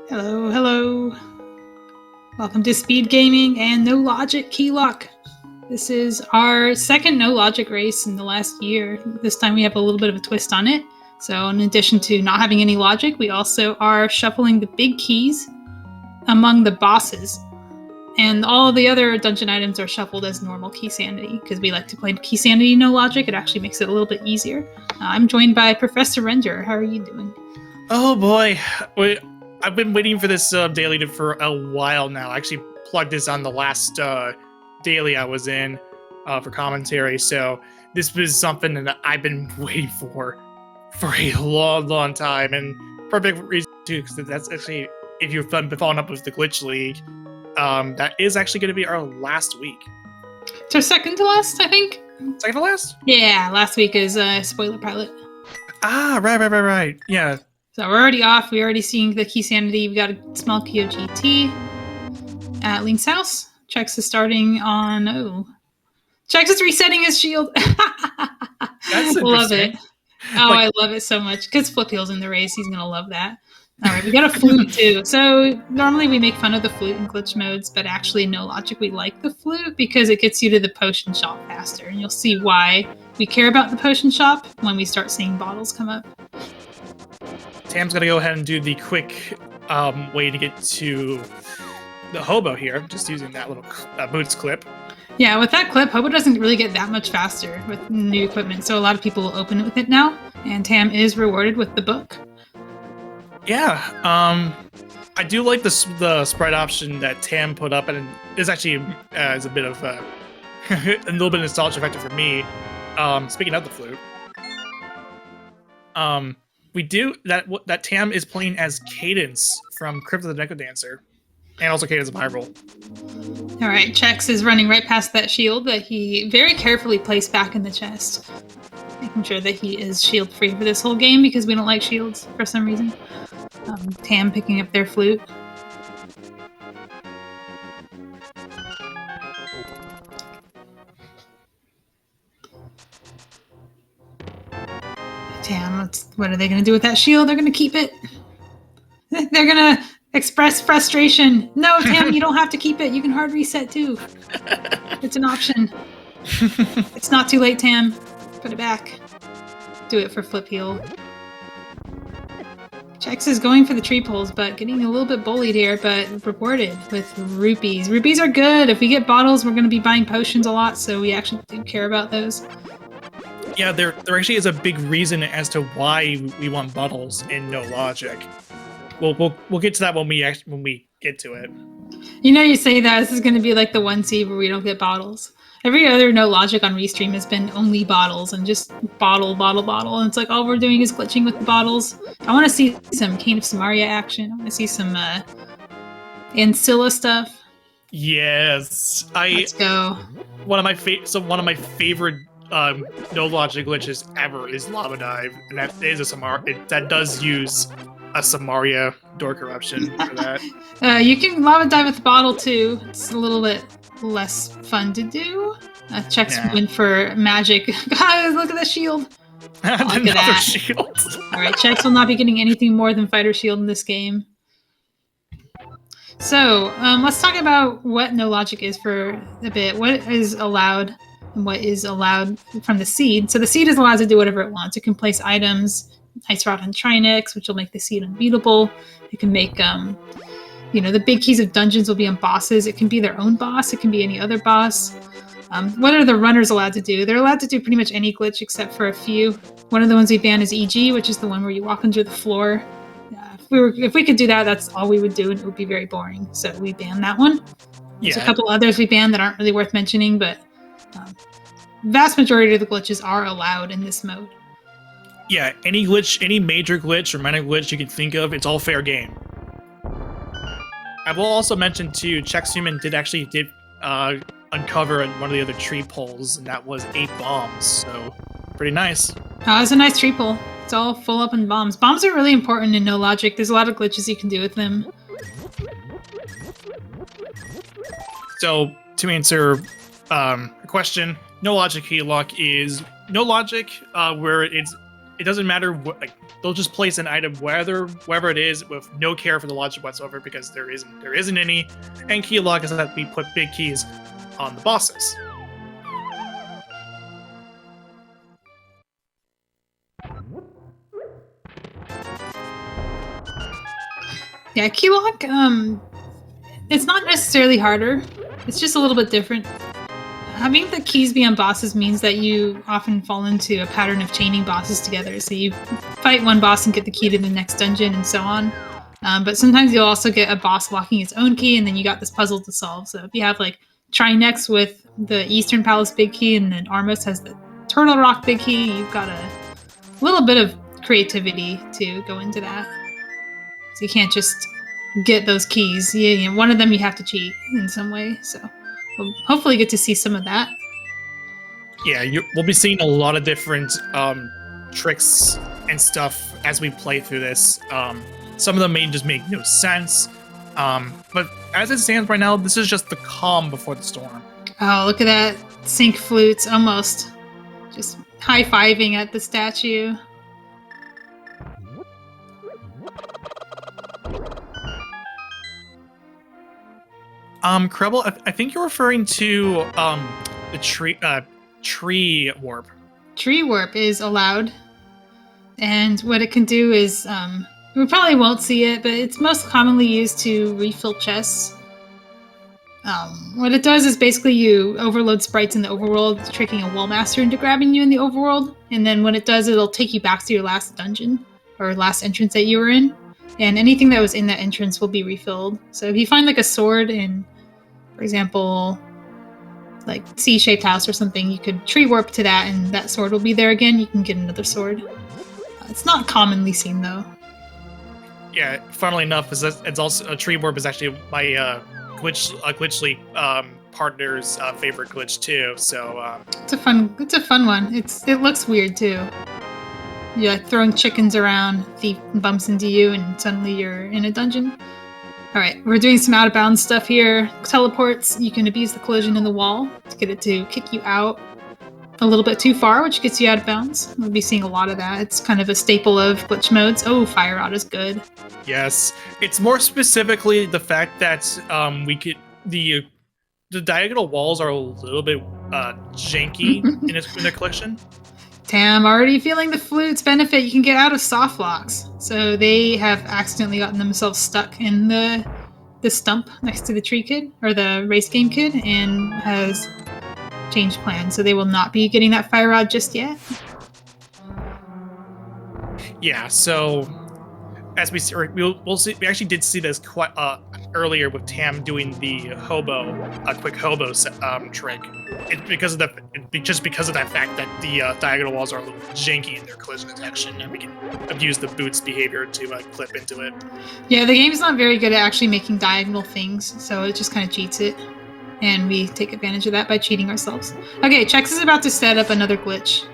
Hello, hello. Welcome to Speed Gaming and No Logic Keylock. This is our second No Logic race in the last year. This time we have a little bit of a twist on it. So in addition to not having any logic, we also are shuffling the big keys among the bosses. And all the other dungeon items are shuffled as normal key sanity because we like to play key sanity no logic. It actually makes it a little bit easier. I'm joined by Professor Render. How are you doing? Oh boy, I've been waiting for this daily for a while now. I actually plugged this on the last daily I was in for commentary, so this was something that I've been waiting for a long time, and for a big reason too, because that's actually, if you've been following up with the Glitch League, that is actually going to be our last week. It's our second to last, I think. Second to last? Yeah, last week is spoiler pilot. Ah, right. Yeah. So we're already off. We're already seeing the key sanity. We got a small key of GT at Link's house. Chex is starting on. Oh, Chex is resetting his shield. That's love it. Oh, Like, I love it so much. Because Flipheel's in the race. He's gonna love that. All right, we got a flute too. So normally we make fun of the flute in glitch modes, but actually, no logic, we like the flute because it gets you to the potion shop faster, and you'll see why we care about the potion shop when we start seeing bottles come up. Tam's gonna go ahead and do the quick way to get to the hobo here, just using that little boots clip. Yeah, with that clip, hobo doesn't really get that much faster with new equipment, so a lot of people will open it with it now, and Tam is rewarded with the book. Yeah, I do like the sprite option that Tam put up, and it's actually is a bit of a little bit of nostalgia factor for me. Speaking of the flute, we do that Tam is playing as Cadence from Crypt of the Necrodancer, and also Cadence of Hyrule. All right, Chex is running right past that shield that he very carefully placed back in the chest, making sure that he is shield free for this whole game because we don't like shields for some reason. Tam picking up their flute. Tam, what are they going to do with that shield? They're going to keep it. They're going to express frustration. No, Tam, you don't have to keep it. You can hard reset too. It's an option. It's not too late, Tam. Put it back. Do it for Flipheal. Chex is going for the tree poles, but getting a little bit bullied here, but rewarded with rupees. Rupees are good. If we get bottles, we're going to be buying potions a lot, so we actually do care about those. Yeah, there actually is a big reason as to why we want bottles in No Logic. We'll get to that when we get to it. You know, you say that this is going to be like the one seed where we don't get bottles. Every other No Logic on Restream has been only bottles and just bottle. And it's like all we're doing is glitching with the bottles. I want to see some Cane of Samaria action. I want to see some Ancilla stuff. Yes, Let's go. One of my favorite No Logic glitches ever is Lava Dive, and that is that does use a Samaria door corruption for that. You can Lava Dive with the bottle too. It's a little bit less fun to do. Chex went for magic. Guys, look at the shield. Another shield. All right, Chex will not be getting anything more than fighter shield in this game. So let's talk about what No Logic is for a bit. What is allowed and what is allowed from the seed. So the seed is allowed to do whatever it wants. It can place items, Ice Rod on Trinix, which will make the seed unbeatable. It can make the big keys of dungeons will be on bosses. It can be their own boss. It can be any other boss. What are the runners allowed to do? They're allowed to do pretty much any glitch except for a few. One of the ones we ban is EG, which is the one where you walk under the floor. If we could do that, that's all we would do, and it would be very boring. So we ban that one. There's a couple others we ban that aren't really worth mentioning, but vast majority of the glitches are allowed in this mode. Yeah, any glitch, any major glitch or minor glitch you can think of, it's all fair game. I will also mention too, Chex Human did uncover one of the other tree poles, and that was 8 bombs, so pretty nice. Oh, it's a nice tree pole. It's all full up in bombs. Bombs are really important in No Logic. There's a lot of glitches you can do with them. So, to answer a question, No Logic Keylock is No Logic where it's it doesn't matter what, like, they'll just place an item wherever it is with no care for the logic whatsoever because there isn't any. And Keylock is that we put big keys on the bosses. Yeah, Keylock, it's not necessarily harder. It's just a little bit different. Having the keys be on bosses means that you often fall into a pattern of chaining bosses together. So you fight one boss and get the key to the next dungeon and so on. But sometimes you'll also get a boss locking its own key and then you got this puzzle to solve. So if you have like Trinix with the Eastern Palace big key and then Armos has the Turtle Rock big key, you've got a little bit of creativity to go into that. So you can't just get those keys. One of them you have to cheat in some way. So we'll hopefully get to see some of that. Yeah, we'll be seeing a lot of different tricks and stuff as we play through this. Some of them may just make no sense. But as it stands right now, this is just the calm before the storm. Oh, look at that. Sync flutes, almost. Just high-fiving at the statue. Krebel, I think you're referring to the tree warp. Tree warp is allowed, and what it can do is we probably won't see it, but it's most commonly used to refill chests. What it does is basically you overload sprites in the overworld, tricking a wall master into grabbing you in the overworld, and then when it does, it'll take you back to your last dungeon or last entrance that you were in, and anything that was in that entrance will be refilled. So if you find like a sword in, for example, like C-shaped house or something, you could tree warp to that and that sword will be there again. You can get another sword. It's not commonly seen though. Yeah, funnily enough, it's also a tree warp is actually my glitchly partner's favorite glitch too. So it's a fun one. It looks weird too. Yeah, throwing chickens around, thief bumps into you, and suddenly you're in a dungeon. All right, we're doing some out-of-bounds stuff here. Teleports, you can abuse the collision in the wall to get it to kick you out a little bit too far, which gets you out of bounds. We'll be seeing a lot of that. It's kind of a staple of glitch modes. Oh, Fire Rod is good. Yes, it's more specifically the fact that we could the diagonal walls are a little bit janky in their collection. Damn, already feeling the flute's benefit. You can get out of soft locks. So they have accidentally gotten themselves stuck in the stump next to the tree kid, or the race game kid, and has changed plans. So they will not be getting that fire rod just yet. Yeah, so as we'll see, we actually did see this quite earlier with Tam doing the quick hobo trick. It's because of that fact that the diagonal walls are a little janky in their collision detection, and we can abuse the boot's behavior to clip into it. Yeah, the game's not very good at actually making diagonal things, so it just kind of cheats it, and we take advantage of that by cheating ourselves. Okay, Chex is about to set up another glitch.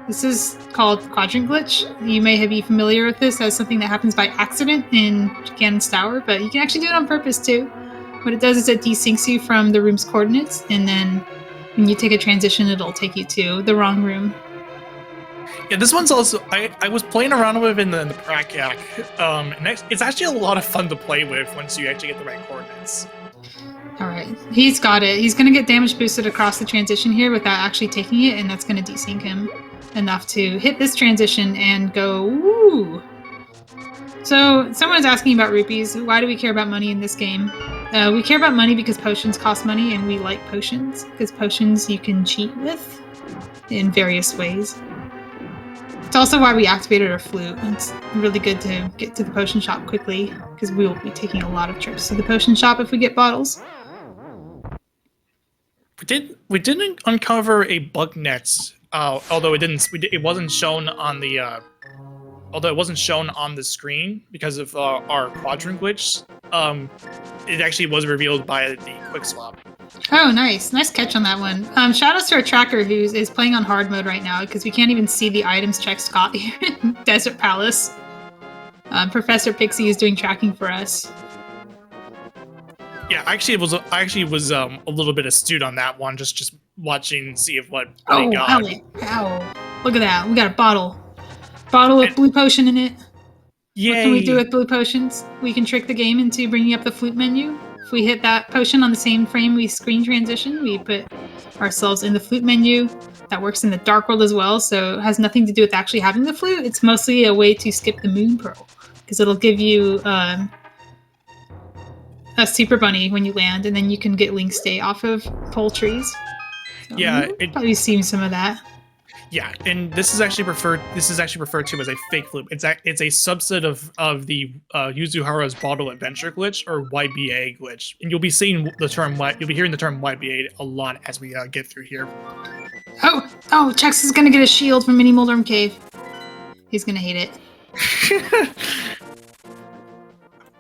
This is called Quadrant Glitch. You may be familiar with this as something that happens by accident in Ganon's Tower, but you can actually do it on purpose too. What it does is it desyncs you from the room's coordinates, and then when you take a transition, it'll take you to the wrong room. Yeah, this one's also, I was playing around with in the Prac-Yak, and it's actually a lot of fun to play with once you actually get the right coordinates. All right, he's got it. He's going to get damage boosted across the transition here without actually taking it, and that's going to desync him enough to hit this transition and go, woo! So, someone is asking about rupees. Why do we care about money in this game? We care about money because potions cost money, and we like potions, because potions you can cheat with in various ways. It's also why we activated our flute. It's really good to get to the potion shop quickly, because we will be taking a lot of trips to the potion shop if we get bottles. We didn't uncover a bug net, although it wasn't shown on the screen because of our quadrant glitch. It actually was revealed by the quick swap. Oh, nice catch on that one. Shout out to our tracker who is playing on hard mode right now because we can't even see the items Chex got here in Desert Palace. Professor Pixie is doing tracking for us. Yeah, I actually was a little bit astute on that one, just watching, see if what he got. Ow. Look at that. We got a bottle. Bottle of blue potion in it. Yay. What can we do with blue potions? We can trick the game into bringing up the flute menu. If we hit that potion on the same frame we screen transition, we put ourselves in the flute menu. That works in the Dark World as well, so it has nothing to do with actually having the flute. It's mostly a way to skip the moon pearl, because it'll give you a super bunny when you land, and then you can get link stay off of pole trees. So Yeah, you've probably seen some of that. Yeah, and this is actually referred to as a fake flute. It's a subset of the Yuzuhara's Bottle Adventure glitch, or YBA glitch, and you'll be hearing the term YBA a lot as we get through here. Oh, Chex is gonna get a shield from Mini Moldorm Cave. He's gonna hate it.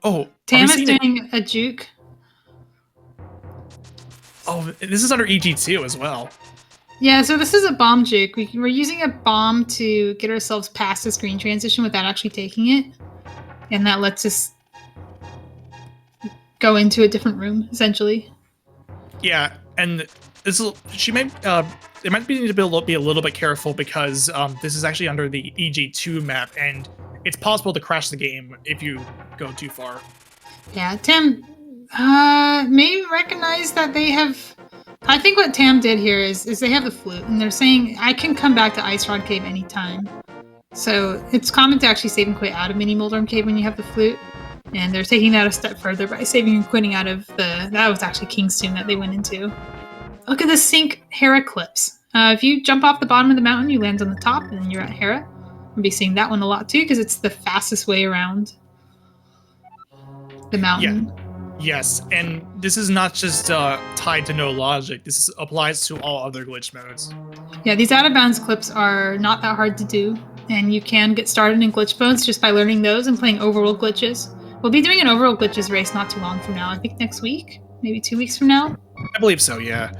Oh, Tam is doing a juke. Oh, this is under EG2 as well. Yeah, so this is a bomb juke. We're using a bomb to get ourselves past the screen transition without actually taking it. And that lets us go into a different room, essentially. Yeah, and it might be need to be a little bit careful because this is actually under the EG2 map, and it's possible to crash the game if you go too far. Yeah, Tam may recognize that they have... I think what Tam did here is they have the flute, and they're saying, I can come back to Ice Rod Cave anytime. So it's common to actually save and quit out of Mini Moldorm Cave when you have the flute. And they're taking that a step further by saving and quitting out of that was actually King's Tomb that they went into. Look at the Sync Hera clips. If you jump off the bottom of the mountain, you land on the top, and then you're at Hera. We'll be seeing that one a lot too, because it's the fastest way around the mountain. Yeah. Yes, and this is not just tied to no logic. This applies to all other glitch modes. Yeah, these out of bounds clips are not that hard to do, and you can get started in glitch modes just by learning those and playing overworld glitches. We'll be doing an overworld glitches race not too long from now. I think next week, maybe 2 weeks from now. I believe so. Yeah.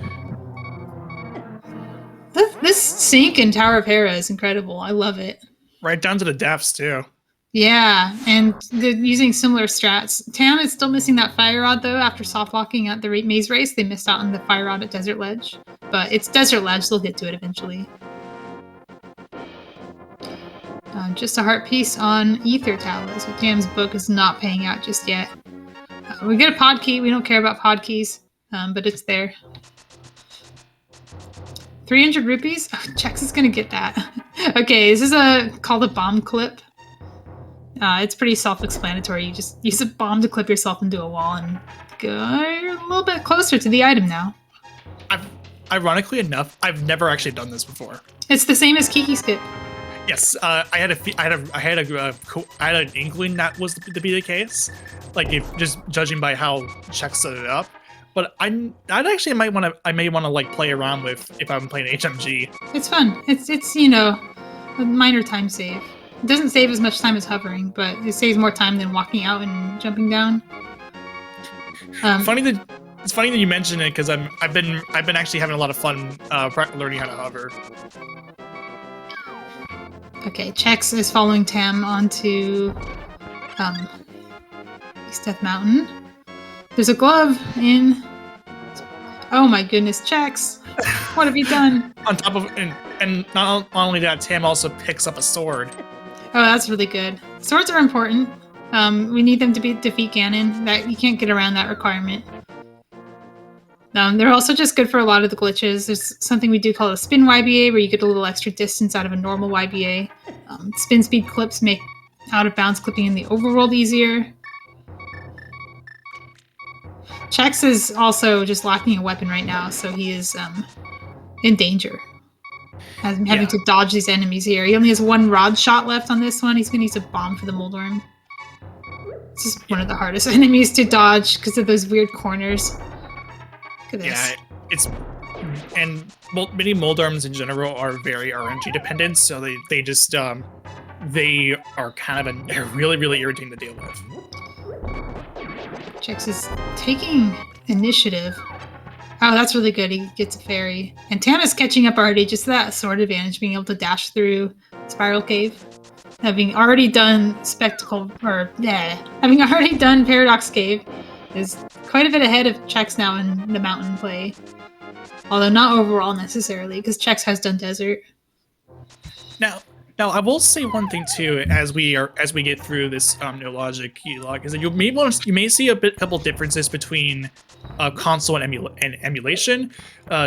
This sync in Tower of Hera is incredible. I love it. Right down to the deaths too. Yeah, and they're using similar strats. Tam is still missing that fire rod though. After soft locking at the maze race, they missed out on the fire rod at Desert Ledge. But it's Desert Ledge, they'll get to it eventually. Just a heart piece on Ether Tower, so Tam's book is not paying out just yet. We get a pod key. We don't care about pod keys, but it's there. 300 rupees? Oh, Chex is gonna get that. Okay, this is called a bomb clip. It's pretty self-explanatory. You just use a bomb to clip yourself into a wall and go a little bit closer to the item now. Ironically enough, I've never actually done this before. It's the same as Kiki Skip. Yes, I had an inkling that was to be the case, like just judging by how Chex set it up. But I may want to like play around with if I'm playing HMG. It's fun. It's a minor time save. It doesn't save as much time as hovering, but it saves more time than walking out and jumping down. It's funny that you mention it because I've been actually having a lot of fun learning how to hover. Okay, Chex is following Tam onto East Death Mountain. There's a glove in. Oh my goodness, Chex! What have you done? On top of and not only that, Tam also picks up a sword. Oh, that's really good. Swords are important. We need them to defeat Ganon. That you can't get around that requirement. They're also just good for a lot of the glitches. There's something we do call a spin YBA, where you get a little extra distance out of a normal YBA. Spin speed clips make out of bounds clipping in the overworld easier. Chex is also just lacking a weapon right now, so he is in danger. Having to dodge these enemies here. He only has one rod shot left on this one. He's going to use a bomb for the Moldorm. It's just one of the hardest enemies to dodge because of those weird corners. Look at this. Mini Moldorms in general are very RNG dependent, so they just they are kind of really, really irritating to deal with. Chex is taking initiative. Oh, that's really good. He gets a fairy. And Tam is catching up already. Just that sword advantage, being able to dash through Spiral Cave. Having already done having already done Paradox Cave is quite a bit ahead of Chex now in the mountain play. Although not overall necessarily, because Chex has done Desert. Now, Now, I will say one thing too, as we get through this no logic Keylock, is that you may see a couple differences between console and emulation,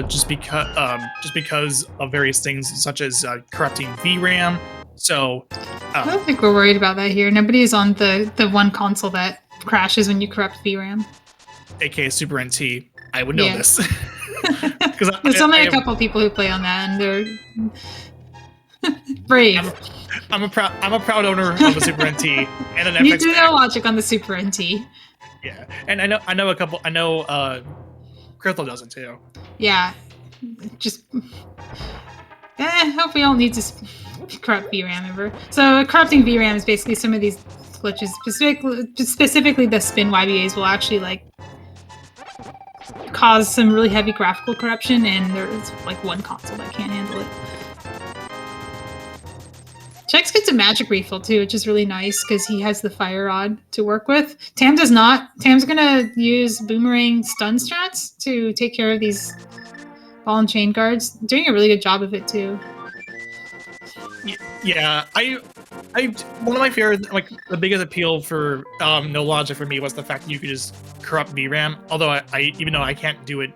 just because of various things such as corrupting VRAM. So I don't think we're worried about that here. Nobody is on the one console that crashes when you corrupt VRAM. aka Super NT. I would know this. There's only a couple people who play on that, and they're brave. I'm a proud owner of a Super NT and an You FX do know logic on the Super NT. Yeah, and I know a couple. I know Crystal doesn't too. Yeah, just hope we don't need to corrupt VRAM ever. So corrupting VRAM is basically some of these glitches, specifically the spin YBAs will actually like cause some really heavy graphical corruption, and there's like one console that can't handle it. Chex gets a magic refill too, which is really nice because he has the fire rod to work with. Tam does not. Tam's gonna use boomerang stun strats to take care of these ball and chain guards. Doing a really good job of it too. Yeah, I one of my favorite, like the biggest appeal for no logic for me was the fact that you could just corrupt VRAM. Although I even though I can't do it,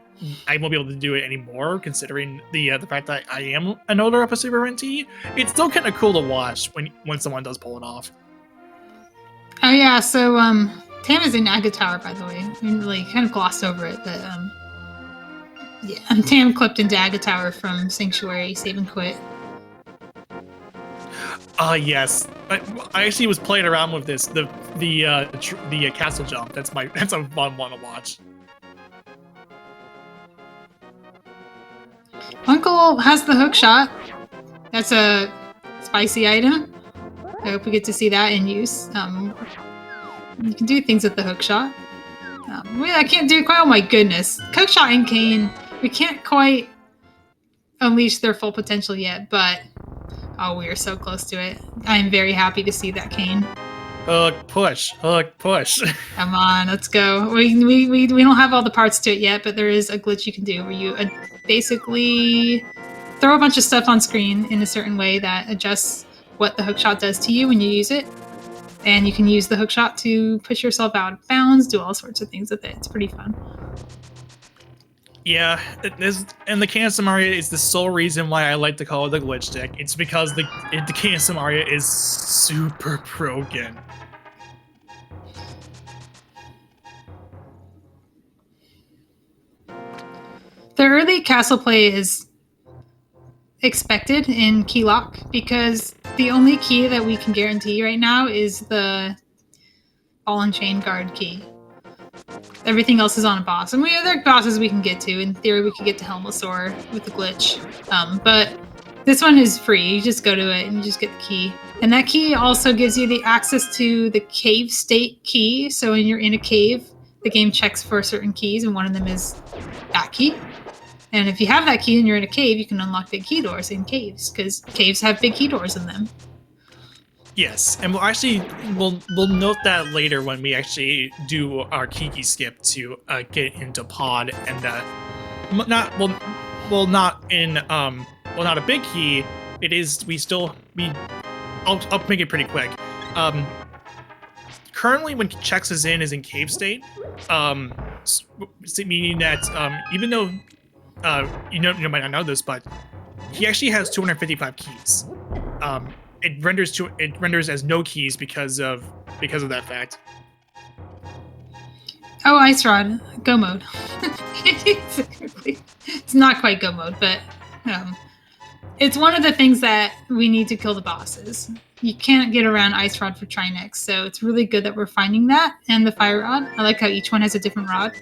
I won't be able to do it anymore, considering the fact that I am an owner of a Super NT. It's still kind of cool to watch when someone does pull it off. Oh yeah, so Tam is in Aga Tower, by the way. I mean, like kind of glossed over it, but yeah, Tam clipped into Aga Tower from Sanctuary, save and quit. Yes. I actually was playing around with this, the castle jump. That's a fun one to watch. Uncle has the hook shot. That's a spicy item. I hope we get to see that in use. You can do things with the hook shot. I can't do quite. Oh my goodness, hook shot and cane. We can't quite unleash their full potential yet, but oh, we are so close to it. I am very happy to see that cane. Hook push. Come on, let's go. We don't have all the parts to it yet, but there is a glitch you can do where you basically throw a bunch of stuff on screen in a certain way that adjusts what the hookshot does to you when you use it. And you can use the hookshot to push yourself out of bounds, do all sorts of things with it. It's pretty fun. Yeah, and the Cancer Mario is the sole reason why I like to call it the glitch stick. It's because the Cancer Mario is super broken. The early castle play is expected in Keylock because the only key that we can guarantee right now is the ball and chain guard key. Everything else is on a boss, and we have other bosses we can get to. In theory, we could get to Helmasaur with the glitch, but this one is free. You just go to it and you just get the key, and that key also gives you the access to the cave state key. So when you're in a cave, the game checks for certain keys, and one of them is that key. And if you have that key and you're in a cave, you can unlock big key doors in caves, because caves have big key doors in them. Yes, and we'll note that later when we actually do our Kiki skip to get into Pod, and not a big key. It is I'll make it pretty quick. Currently, when Chex is in cave state, meaning that even though you might not know this, but he actually has 255 keys. It renders as no keys because of that fact. Oh, Ice Rod, go mode. It's not quite go mode, but it's one of the things that we need to kill the bosses. You can't get around Ice Rod for Trinix, so it's really good that we're finding that, and the Fire Rod. I like how each one has a different rod.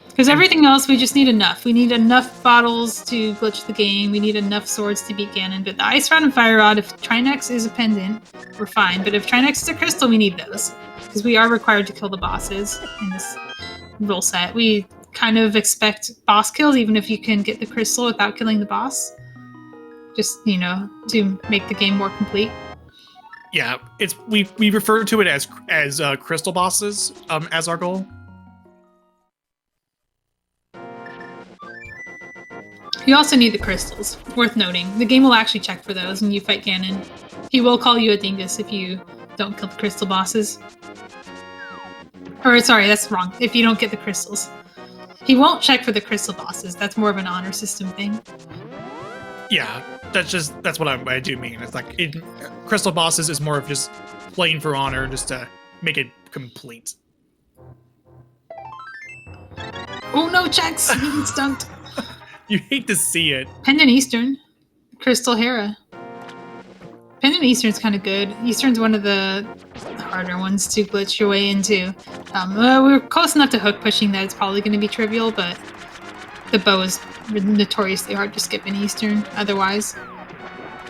Because everything else, we just need enough. We need enough bottles to glitch the game. We need enough swords to beat Ganon. But the Ice Rod and Fire Rod, if Trinix is a pendant, we're fine. But if Trinix is a crystal, we need those. Because we are required to kill the bosses in this rule set. We kind of expect boss kills, even if you can get the crystal without killing the boss. Just, to make the game more complete. Yeah, we refer to it as crystal bosses as our goal. You also need the crystals. Worth noting, the game will actually check for those when you fight Ganon. He will call you a dingus if you don't kill the crystal bosses. Or sorry, that's wrong. If you don't get the crystals. He won't check for the crystal bosses. That's more of an honor system thing. Yeah, that's what I do mean. It's like crystal bosses is more of just playing for honor, just to make it complete. Oh no, Chex! Getting stumped. You hate to see it. Pendant Eastern. Crystal Hera. Pendant Eastern's kind of good. Eastern's one of the harder ones to glitch your way into. We're close enough to hook pushing that it's probably going to be trivial, but the bow is notoriously hard to skip in Eastern otherwise.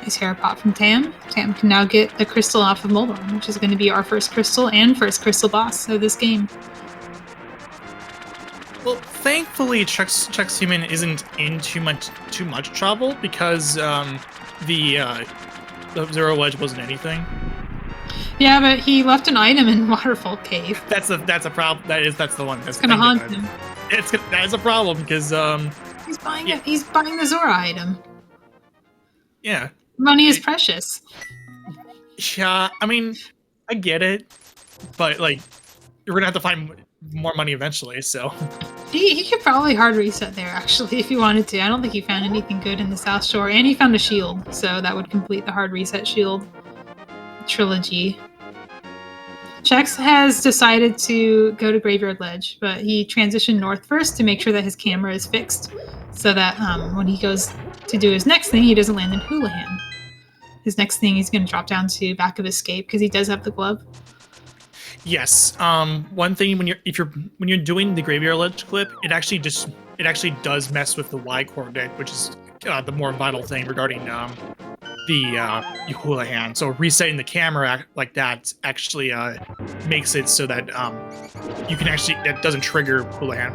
Nice Hera pop from Tam. Tam can now get the crystal off of Moldorm, which is going to be our first crystal and first crystal boss of this game. Well, thankfully, Chex Human isn't in too much trouble because the Zero Wedge wasn't anything. Yeah, but he left an item in Waterfall Cave. That's a problem. That's the one. That's gonna haunt him. That is a problem because he's buying the Zora item. Yeah. Money is precious. Yeah, I mean, I get it, but like, you're gonna have to find more money eventually. So he could probably hard reset there actually if he wanted to. I don't think he found anything good in the South Shore, and he found a shield, so that would complete the hard reset shield trilogy. Chex has decided to go to Graveyard Ledge, but he transitioned north first to make sure that his camera is fixed, so that when he goes to do his next thing, he doesn't land in Houlihan. His next thing, he's going to drop down to Back of Escape because he does have the glove. Yes. One thing when you're doing the Graveyard Ledge clip, it actually does mess with the Y coordinate, which is the more vital thing regarding the Houlihan. So resetting the camera like that actually makes it so that that doesn't trigger Houlihan.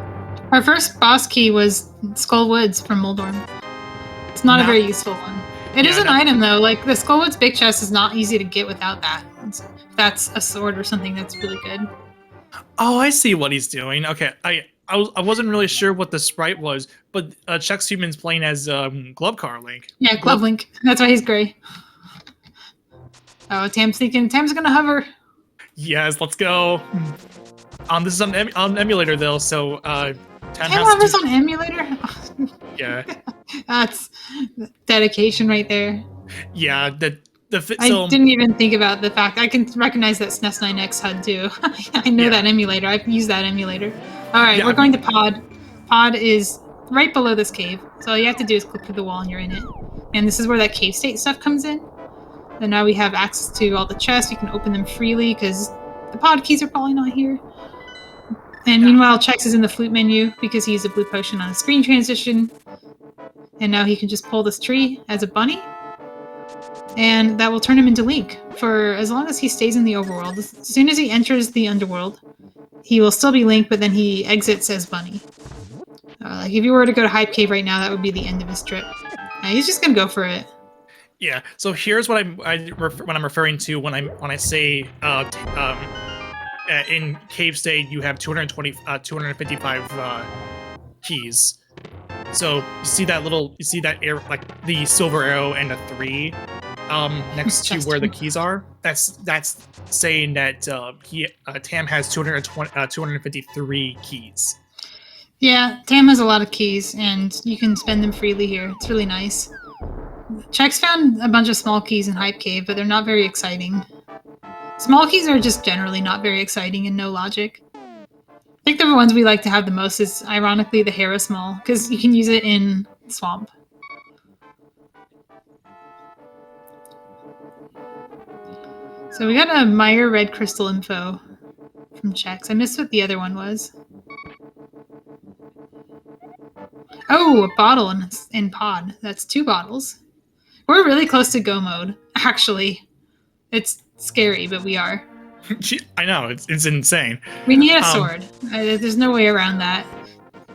Our first boss key was Skull Woods from Moldorm. It's not a very useful one. It is an item though. Like the Skullwood's big chest is not easy to get without that. If that's a sword or something, that's really good. Oh, I see what he's doing. Okay, I wasn't really sure what the sprite was, but Chex Human's playing as Glovecar Link. Yeah, Glove Link. That's why he's gray. Oh, Tam's gonna hover. Yes, let's go. This is on emulator though, so Tam hovers on emulator. Yeah. That's dedication right there. Yeah, I didn't even think about the fact I can recognize that SNES 9X HUD too. I know that emulator. I've used that emulator. All right, we're going to Pod. Pod is right below this cave. So all you have to do is click through the wall and you're in it. And this is where that cave state stuff comes in. And now we have access to all the chests. You can open them freely because the pod keys are probably not here. And meanwhile, Chex is in the flute menu because he used a blue potion on a screen transition. And now he can just pull this tree as a bunny. And that will turn him into Link for as long as he stays in the overworld. As soon as he enters the underworld, he will still be Link, but then he exits as Bunny. Like if you were to go to Hype Cave right now, that would be the end of his trip. He's just gonna go for it. Yeah. So here's what I'm referring to when I say in Cave State you have 255 keys. So you see that arrow, like the silver arrow and a 3 next to where the keys are. That's saying that Tam has 253 keys. Yeah, Tam has a lot of keys, and you can spend them freely here. It's really nice. Chex found a bunch of small keys in Hype Cave, but they're not very exciting. Small keys are just generally not very exciting and no logic. I think the ones we like to have the most is, ironically, the Hera Small, because you can use it in Swamp. So we got a Meyer Red Crystal info from Chex. I missed what the other one was. Oh, a bottle in Pod. That's 2 bottles. We're really close to go mode, actually. It's scary, but we are. I know, it's insane. We need a sword. There's no way around that.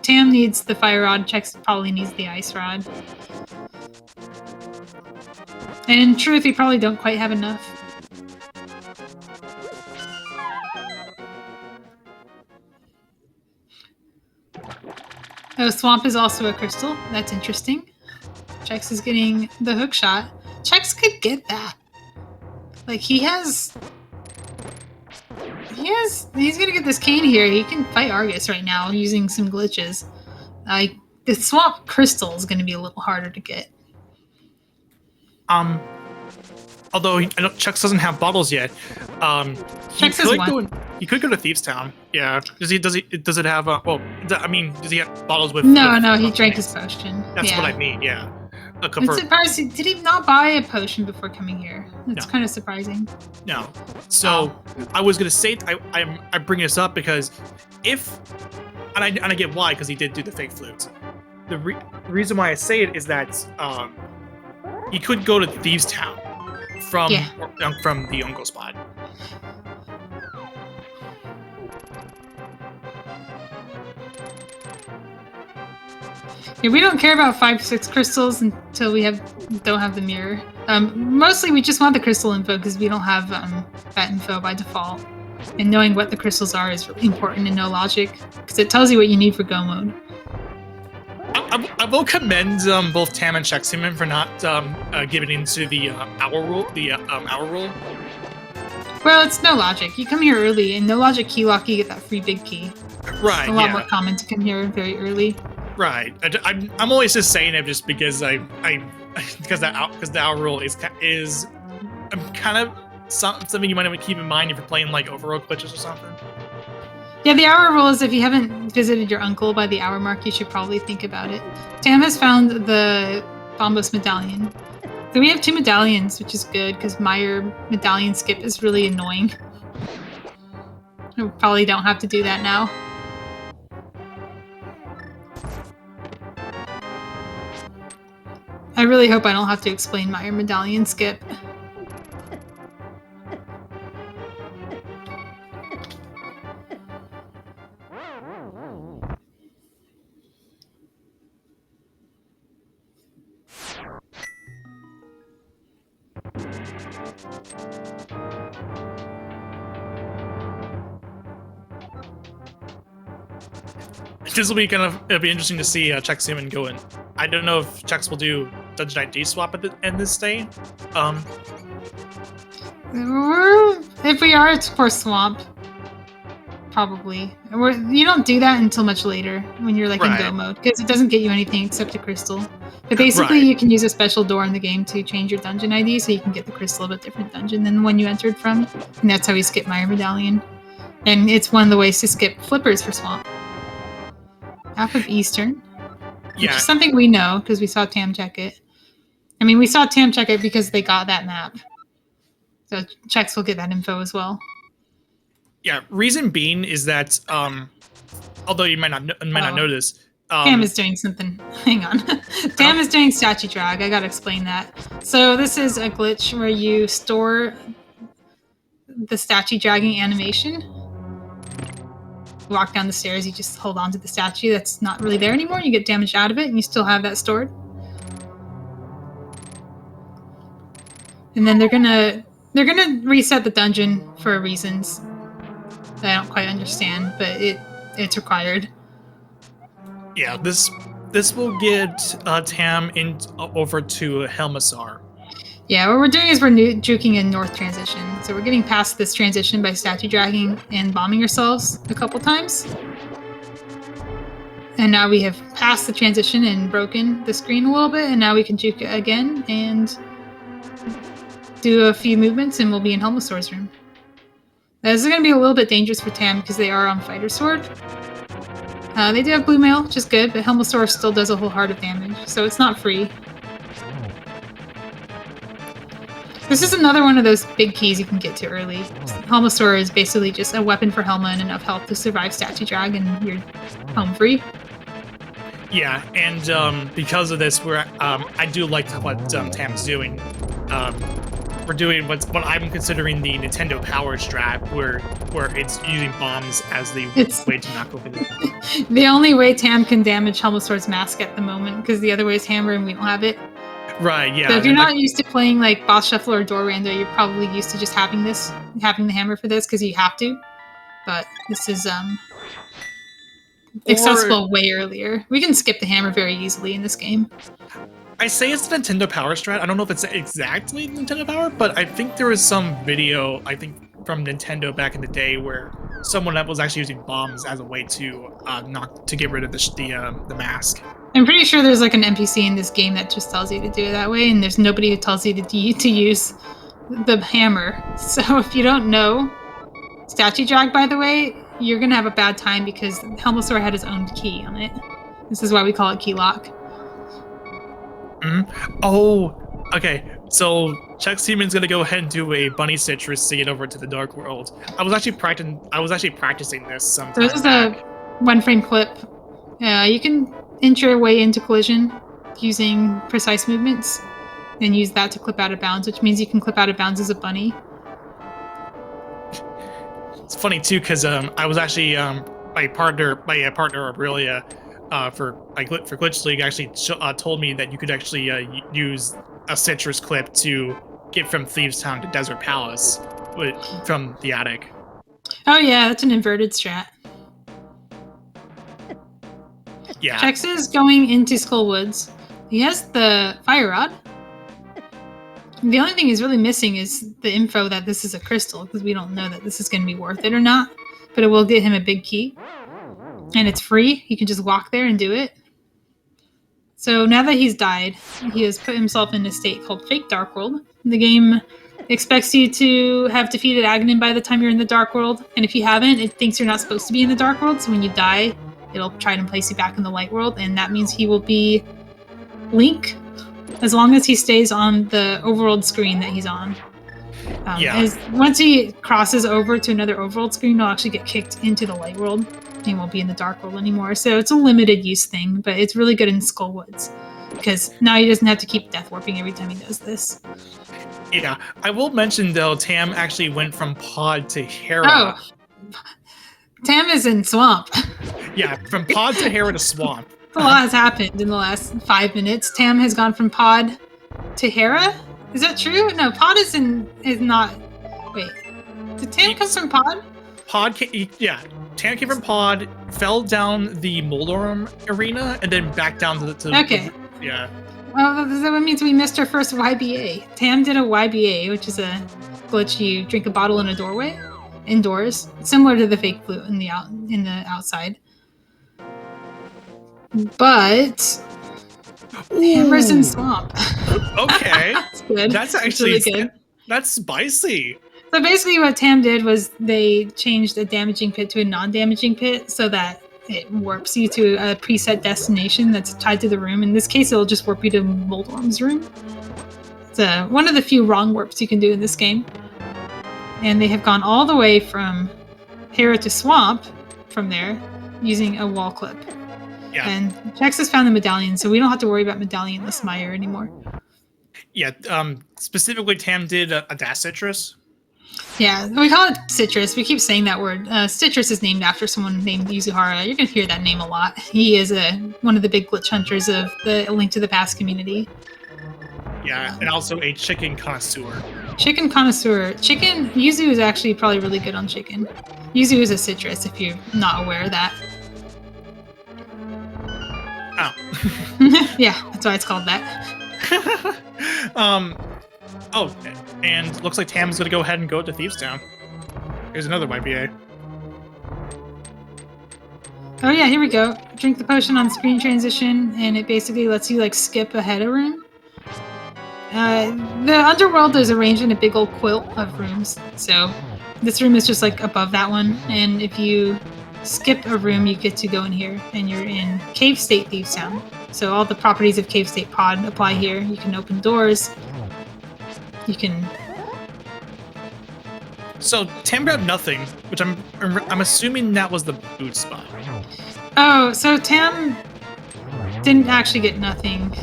Tam needs the fire rod. Chex probably needs the ice rod. And in truth, we probably don't quite have enough. Oh, Swamp is also a crystal. That's interesting. Chex is getting the hook shot. Chex could get that. Like, he's gonna get this cane here. He can fight Argus right now using some glitches. Like, the swamp crystal is gonna be a little harder to get. Although Chex doesn't have bottles yet. Chex has one. He could go to Thieves Town. Yeah. Does it have does he have bottles with? No, he drank his potion. That's what I mean. Yeah. I'm surprised. Did he not buy a potion before coming here? That's kind of surprising. No. So I was gonna say I bring this up because I get why, because he did do the fake flutes. The reason why I say it is that he could go to Thieves Town from the Uncle spot. Yeah, we don't care about 5-6 crystals until we don't have the mirror. Mostly we just want the crystal info because we don't have that info by default. And knowing what the crystals are is really important in No Logic because it tells you what you need for Go mode. I will commend both Tam and Cheximan for not giving into the hour rule. Well, it's No Logic. You come here early, and No Logic Keylock, you get that free big key. Right. It's a lot more common to come here very early. Right. I'm always just saying it just because because the hour rule is kind of something you might want to keep in mind if you're playing like overworld glitches or something. Yeah, the hour rule is if you haven't visited your uncle by the hour mark, you should probably think about it. Tam has found the Bombos medallion. So we have 2 medallions, which is good because Meyer medallion skip is really annoying. I probably don't have to do that now. I really hope I don't have to explain Meyer medallion skip. This will be it'll be interesting to see Chex Human go in. I don't know if Chex will do Dungeon ID swap at the end this day. If we are, it's for Swamp. Probably. You don't do that until much later when you're like in Go mode because it doesn't get you anything except a crystal. But basically, you can use a special door in the game to change your dungeon ID so you can get the crystal of a different dungeon than the one you entered from. And that's how we skip Meyer Medallion. And it's one of the ways to skip flippers for Swamp. Half of Eastern. Which is something we know because we saw Tam check it. I mean, we saw Tam check it because they got that map. So Chex will get that info as well. Yeah, reason being is that although you might not know this, Tam is doing something. Hang on. Tam is doing statue drag. I gotta explain that. So this is a glitch where you store the statue dragging animation. Walk down the stairs, you just hold on to the statue that's not really there anymore. You get damage out of it, and you still have that stored. And then they're gonna reset the dungeon for reasons that I don't quite understand, but it's required. Yeah, this will get Tam over to Helmasaur. Yeah, what we're doing is we're juking in north transition. So we're getting past this transition by statue dragging and bombing yourselves a couple times. And now we have passed the transition and broken the screen a little bit, and now we can juke again and do a few movements and we'll be in Helmasaur's room. This is going to be a little bit dangerous for Tam because they are on Fighter Sword. They do have blue mail, which is good, but Helmasaur still does a whole heart of damage, so it's not free. This is another one of those big keys you can get to early. Helmasaur is basically just a weapon for Helma and enough health to survive statue drag and you're home free. Yeah, and because of this, I do like what Tam's doing. We're doing what I'm considering the Nintendo Power strat, where it's using bombs as the way to knock over the... The only way Tam can damage Helmasaur's mask at the moment, because the other way is hammer and we don't have it. Right, yeah. So if you're not used to playing like Boss Shuffle or Door Rando, you're probably used to just having the hammer for this, because you have to. But this is accessible way earlier. We can skip the hammer very easily in this game. I say it's the Nintendo Power Strat. I don't know if it's exactly Nintendo Power, but I think there was some video, I think, from Nintendo back in the day where someone that was actually using bombs as a way to get rid of the mask. I'm pretty sure there's like an NPC in this game that just tells you to do it that way, and there's nobody who tells you to use the hammer. So if you don't know Statue Drag, by the way, you're gonna have a bad time because Helmasaur had his own key on it. This is why we call it Keylock. Oh, okay. So Chuck Seaman's gonna go ahead and do a bunny citrus to get over to the dark world. I was actually practicing this sometime. So this is a one-frame clip. You can inch your way into collision using precise movements, and use that to clip out of bounds, which means you can clip out of bounds as a bunny. It's funny too, because I was actually my partner Aurelia for Glitch League actually told me that you could actually use a citrus clip to get from Thieves Town to Desert Palace from the attic. Oh yeah, that's an inverted strat. Yeah. Chex is going into Skull Woods. He has the fire rod. The only thing he's really missing is the info that this is a crystal, because we don't know that this is going to be worth it or not. But it will get him a big key. And it's free. He can just walk there and do it. So now that he's died, he has put himself in a state called Fake Dark World. The game expects you to have defeated Aghanim by the time you're in the Dark World. And if you haven't, it thinks you're not supposed to be in the Dark World. So when you die, it'll try to place you back in the Light World. And that means he will be Link, as long as he stays on the overworld screen that he's on. Once he crosses over to another overworld screen, he'll actually get kicked into the light world. He won't be in the dark world anymore. So it's a limited use thing, but it's really good in Skull Woods because now he doesn't have to keep death warping every time he does this. Yeah, I will mention though, Tam actually went from Pod to Hera. Oh, Tam is in Swamp. Yeah, from Pod to Hera to Swamp. A lot has happened in the last 5 minutes. Tam has gone from Pod to Hera. Is that true? No, Pod is not. Wait, did Tam come from Pod? Tam came from Pod, fell down the Moldorum arena, and then back down to okay. Yeah. Well, that means we missed our first YBA. Tam did a YBA, which is a glitch. You drink a bottle in a doorway, indoors, similar to the fake flute in the outside. But Hammer's in Swamp. Okay. That's good. That's actually really good. That's spicy. So basically what Tam did was they changed a damaging pit to a non-damaging pit so that it warps you to a preset destination that's tied to the room. In this case, it'll just warp you to Moldorm's room. It's one of the few wrong warps you can do in this game. And they have gone all the way from Hera to Swamp from there using a wall clip. Yeah. And Chex has found the medallion, so we don't have to worry about medallion-less Meyer anymore. Yeah, specifically Tam did a dash citrus. Yeah, we call it citrus. We keep saying that word. Citrus is named after someone named Yuzuhara. You're going to hear that name a lot. He is one of the big glitch hunters of the Link to the Past community. Yeah, and also a chicken connoisseur. Chicken connoisseur. Yuzu is actually probably really good on chicken. Yuzu is a citrus, if you're not aware of that. Oh. Yeah, that's why it's called that. Oh, and looks like Tam's gonna go ahead and go to Thieves Town. Here's another YBA. Oh yeah, here we go. Drink the potion on screen transition, and it basically lets you skip ahead a room. The underworld is arranged in a big old quilt of rooms, so this room is just above that one, and if you skip a room, you get to go in here, and you're in Cave State Thieves Town. So all the properties of Cave State Pod apply here. You can open doors. You can. So Tam got nothing, which I'm assuming that was the boot spot. Oh, so Tam didn't actually get nothing.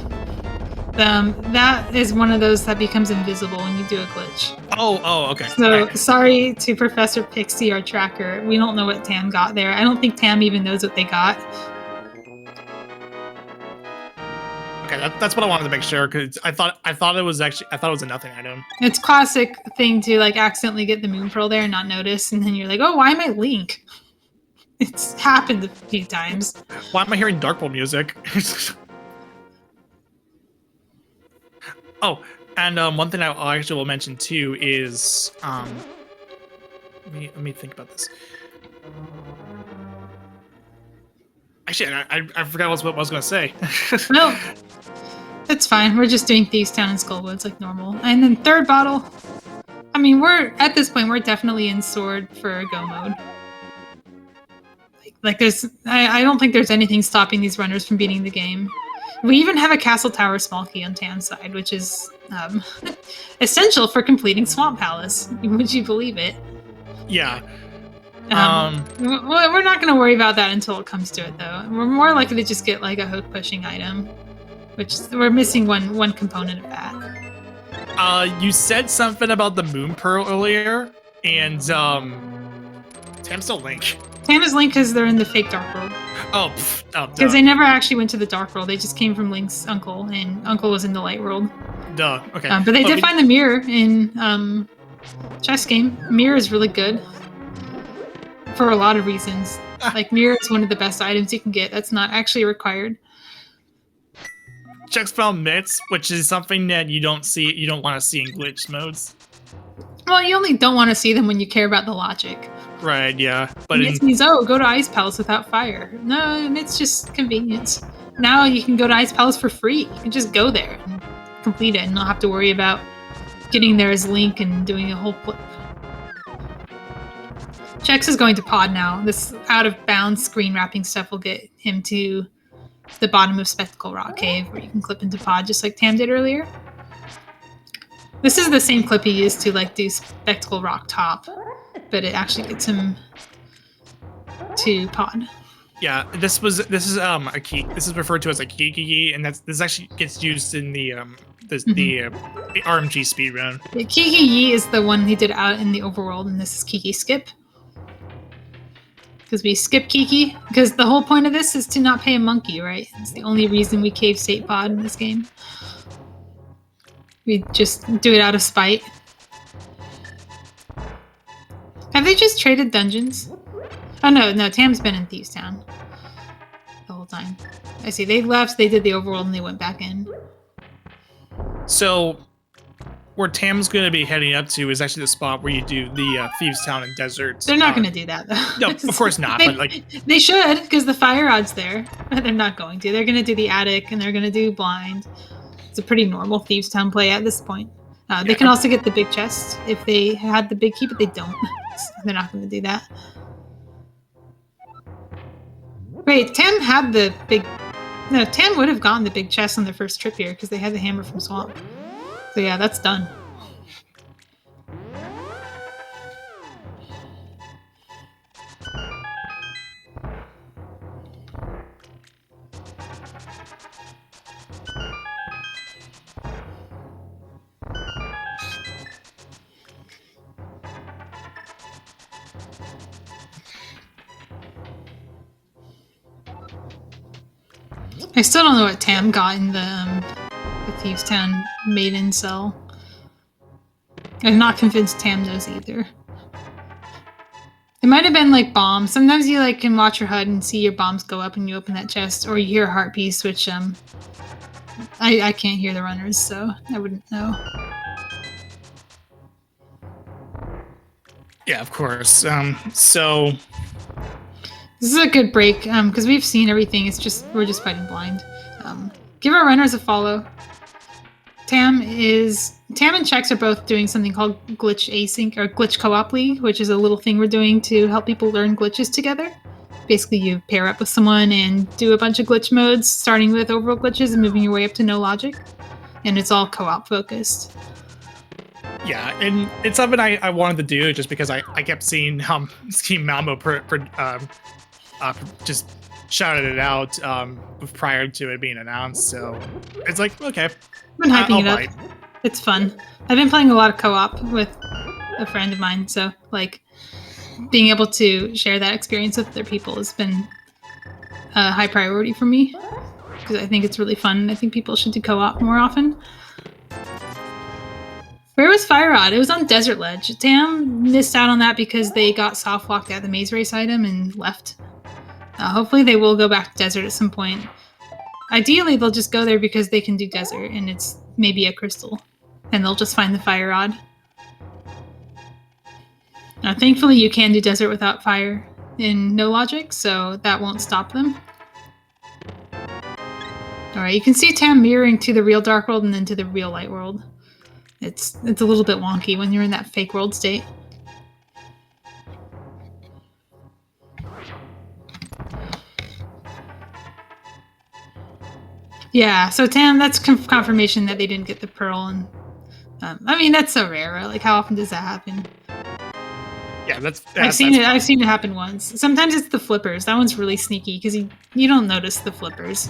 That is one of those that becomes invisible when you do a glitch. Oh, okay. So sorry to Professor Pixie, our tracker. We don't know what Tam got there. I don't think Tam even knows what they got. Okay, that's what I wanted to make sure, because I thought it was a nothing item. It's classic thing to accidentally get the moon pearl there and not notice, and then you're like, oh, why am I Link? It's happened a few times. Why am I hearing Dark World music? Oh, and one thing I actually will mention too is let me think about this. Actually, I forgot what I was gonna say. No, it's fine. We're just doing Thieves Town and Skullwoods like normal. And then third bottle. I mean, we're at this point. We're definitely in sword for go mode. Like there's, I don't think there's anything stopping these runners from beating the game. We even have a castle tower small key on Tam's side, which is essential for completing Swamp Palace. Would you believe it? Yeah. We're not going to worry about that until it comes to it, though. We're more likely to just get like a hook pushing item, which we're missing one component of that. You said something about the Moon Pearl earlier, and Tam's still Link. Tam is Link because they're in the fake Dark World. Oh, because they never actually went to the Dark World. They just came from Link's uncle, and Uncle was in the Light World. Duh. Okay. But they did find the mirror in chess game. Mirror is really good for a lot of reasons. Like mirror is one of the best items you can get. That's not actually required. Check spell mitts, which is something that you don't want to see in glitch modes. Well, you only don't want to see them when you care about the logic. Right, yeah. But it means, go to Ice Palace without fire. No, it's just convenience. Now you can go to Ice Palace for free. You can just go there and complete it and not have to worry about getting there as Link and doing a whole flip. Chex is going to pod now. This out-of-bounds screen wrapping stuff will get him to the bottom of Spectacle Rock Cave, where you can clip into pod just like Tam did earlier. This is the same clip he used to like do Spectacle Rock Top, but it actually gets him to pod. Yeah, this is a key. This is referred to as a key, and this actually gets used in the RMG speedrun. The Kiki is the one he did out in the overworld, and this is Kiki Skip. Because we skip Kiki, because the whole point of this is to not pay a monkey, right? It's the only reason we cave state pod in this game. We just do it out of spite. Have they just traded dungeons? Oh no, Tam's been in Thieves Town the whole time. I see, they left, they did the overworld, and they went back in. So, where Tam's going to be heading up to is actually the spot where you do the Thieves Town and Desert. They're not going to do that, though. No, of course not. But like they should, because the fire rod's there. But they're not going to. They're going to do the attic, and they're going to do blind. It's a pretty normal Thieves Town play at this point. They can also get the big chest if they had the big key, but they don't. So they're not going to do that. Wait, Tam had the big... No, Tam would have gotten the big chest on their first trip here, because they had the hammer from Swamp. So yeah, that's done. I still don't know what Tam got in the Thieves Town maiden cell. I'm not convinced Tam knows either. It might have been like bombs. Sometimes you like can watch your HUD and see your bombs go up when you open that chest, or you hear a heart piece, which I can't hear the runners, so I wouldn't know. Yeah, of course. So this is a good break, because we've seen everything. It's just we're just fighting blind. Give our runners a follow. Tam and Chex are both doing something called Glitch Async or Glitch Co-op League, which is a little thing we're doing to help people learn glitches together. Basically, you pair up with someone and do a bunch of glitch modes, starting with overworld glitches and moving your way up to no logic. And it's all co-op focused. Yeah, and it's something I wanted to do just because I kept seeing Malmo just shouted it out prior to it being announced, so it's like, okay. I've been hyping it up. It's fun. I've been playing a lot of co-op with a friend of mine, so like being able to share that experience with other people has been a high priority for me because I think it's really fun. I think people should do co-op more often. Where was Fire Rod? It was on Desert Ledge. Tam missed out on that because they got soft locked at the maze race item and left. Hopefully they will go back to desert at some point. Ideally, they'll just go there because they can do desert, and it's maybe a crystal, and they'll just find the fire rod. Now, thankfully, you can do desert without fire in no logic, so that won't stop them. All right, you can see Tam mirroring to the real dark world and then to the real light world. It's a little bit wonky when you're in that fake world state. Yeah, so Tam, that's confirmation that they didn't get the pearl, and I mean that's so rare. Right? Like, how often does that happen? Yeah, I've seen it happen once. Sometimes it's the flippers. That one's really sneaky because you don't notice the flippers.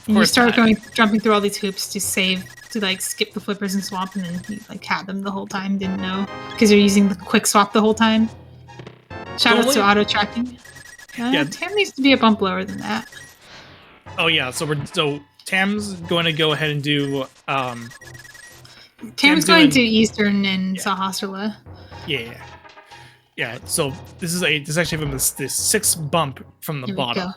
And you start jumping through all these hoops to skip the flippers and swap, and then you like had them the whole time, didn't know because you're using the quick swap the whole time. Shoutouts to auto tracking. Tam needs to be a bump lower than that. Oh yeah, so Tam's going to go ahead and do. Tam's going to Eastern and Sahasrara. Yeah. So this actually from this 6th bump from the bottom.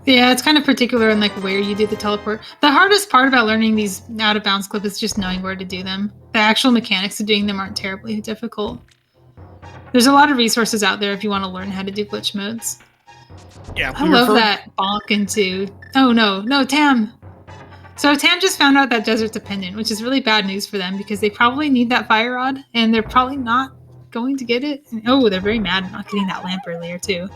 Yeah, it's kind of particular in like where you do the teleport. The hardest part about learning these out of bounds clips is just knowing where to do them. The actual mechanics of doing them aren't terribly difficult. There's a lot of resources out there if you want to learn how to do glitch modes. Yeah, I love that bonk into. Oh no, Tam. So Tam just found out that desert's dependent, which is really bad news for them because they probably need that fire rod, and they're probably not going to get it. And, they're very mad not getting that lamp earlier too.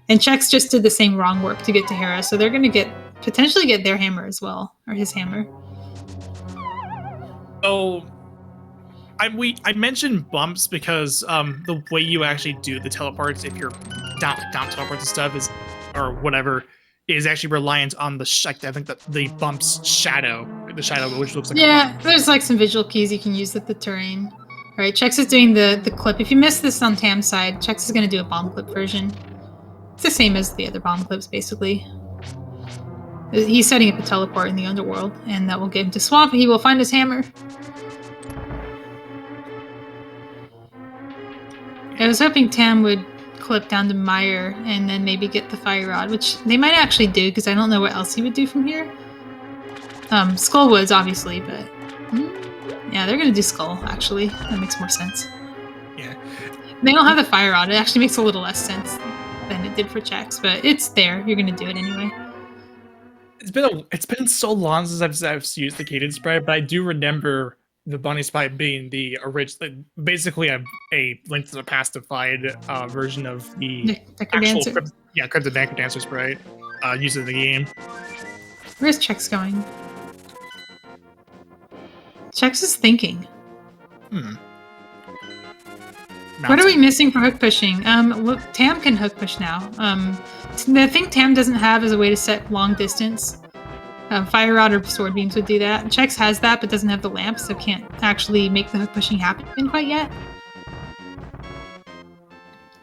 And Chex just did the same wrong work to get to Hera, so they're going to potentially get their hammer as well, or his hammer. Oh, I mentioned bumps because the way you actually do the teleports, if you're down teleports and stuff or whatever, is actually reliant on I think that the bump's shadow, which looks like there's like some visual keys you can use with the terrain. All right, Chex is doing the clip. If you miss this on Tam's side, Chex is going to do a bomb clip version. It's the same as the other bomb clips, basically. He's setting up a teleport in the underworld, and that will get him to swamp, and he will find his hammer. I was hoping Tam would clip down to Meyer and then maybe get the fire rod, which they might actually do, because I don't know what else he would do from here. Skullwoods, obviously, but... yeah, they're going to do Skull, actually. That makes more sense. Yeah. They don't have the fire rod. It actually makes a little less sense than it did for Chex, but it's there. You're going to do it anyway. It's been so long since I've used the cadence sprite, but I do remember the bunny sprite being the original, basically a Link to the Pastified version of the actual Cryptid Necro Dancer sprite used in the game. Where's Chex going? Chex is thinking. What are we missing for hook pushing? Look, Tam can hook push now. The thing Tam doesn't have is a way to set long distance. Fire rod or sword beams would do that. Chex has that, but doesn't have the lamp, so can't actually make the hook pushing happen quite yet.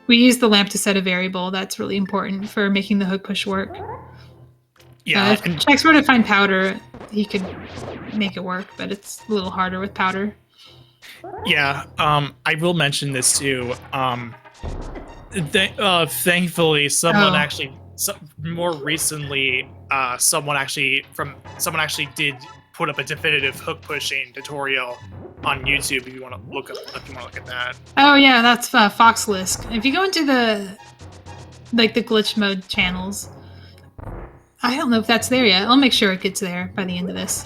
We use the lamp to set a variable. That's really important for making the hook push work. Yeah. If Chex were to find powder, he could make it work, but it's a little harder with powder. Yeah, I will mention this too. Thankfully, someone actually, more recently, someone actually did put up a definitive hook pushing tutorial on YouTube. If you want to look at that. Oh yeah, that's Foxlisk. If you go into the glitch mode channels, I don't know if that's there yet. I'll make sure it gets there by the end of this.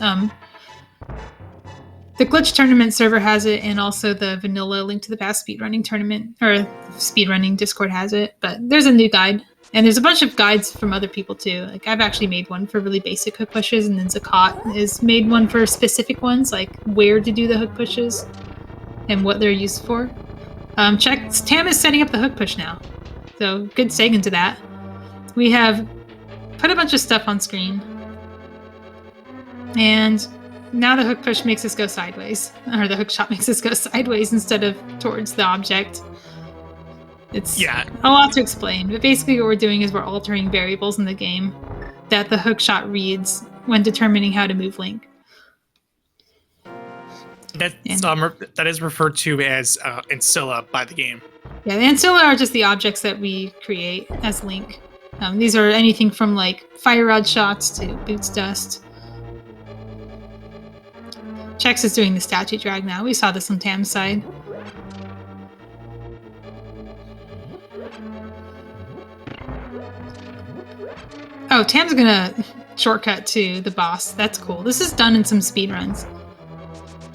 The glitch tournament server has it, and also the vanilla Link to the Past speedrunning tournament, or speedrunning Discord has it, but there's a new guide, and there's a bunch of guides from other people too. Like, I've actually made one for really basic hook pushes, and then Zakat has made one for specific ones, like where to do the hook pushes and what they're used for. Tam is setting up the hook push now, so good seg into that. We have put a bunch of stuff on screen, and now the hook push makes us go sideways, or the hook shot makes us go sideways instead of towards the object. It's a lot to explain, but basically what we're doing is we're altering variables in the game that the hook shot reads when determining how to move Link. That is referred to as ancilla by the game. Yeah, the ancilla are just the objects that we create as Link. These are anything from like fire rod shots to boots dust. Chex is doing the statue drag now. We saw this on Tam's side. Oh, Tam's gonna shortcut to the boss. That's cool. This is done in some speedruns.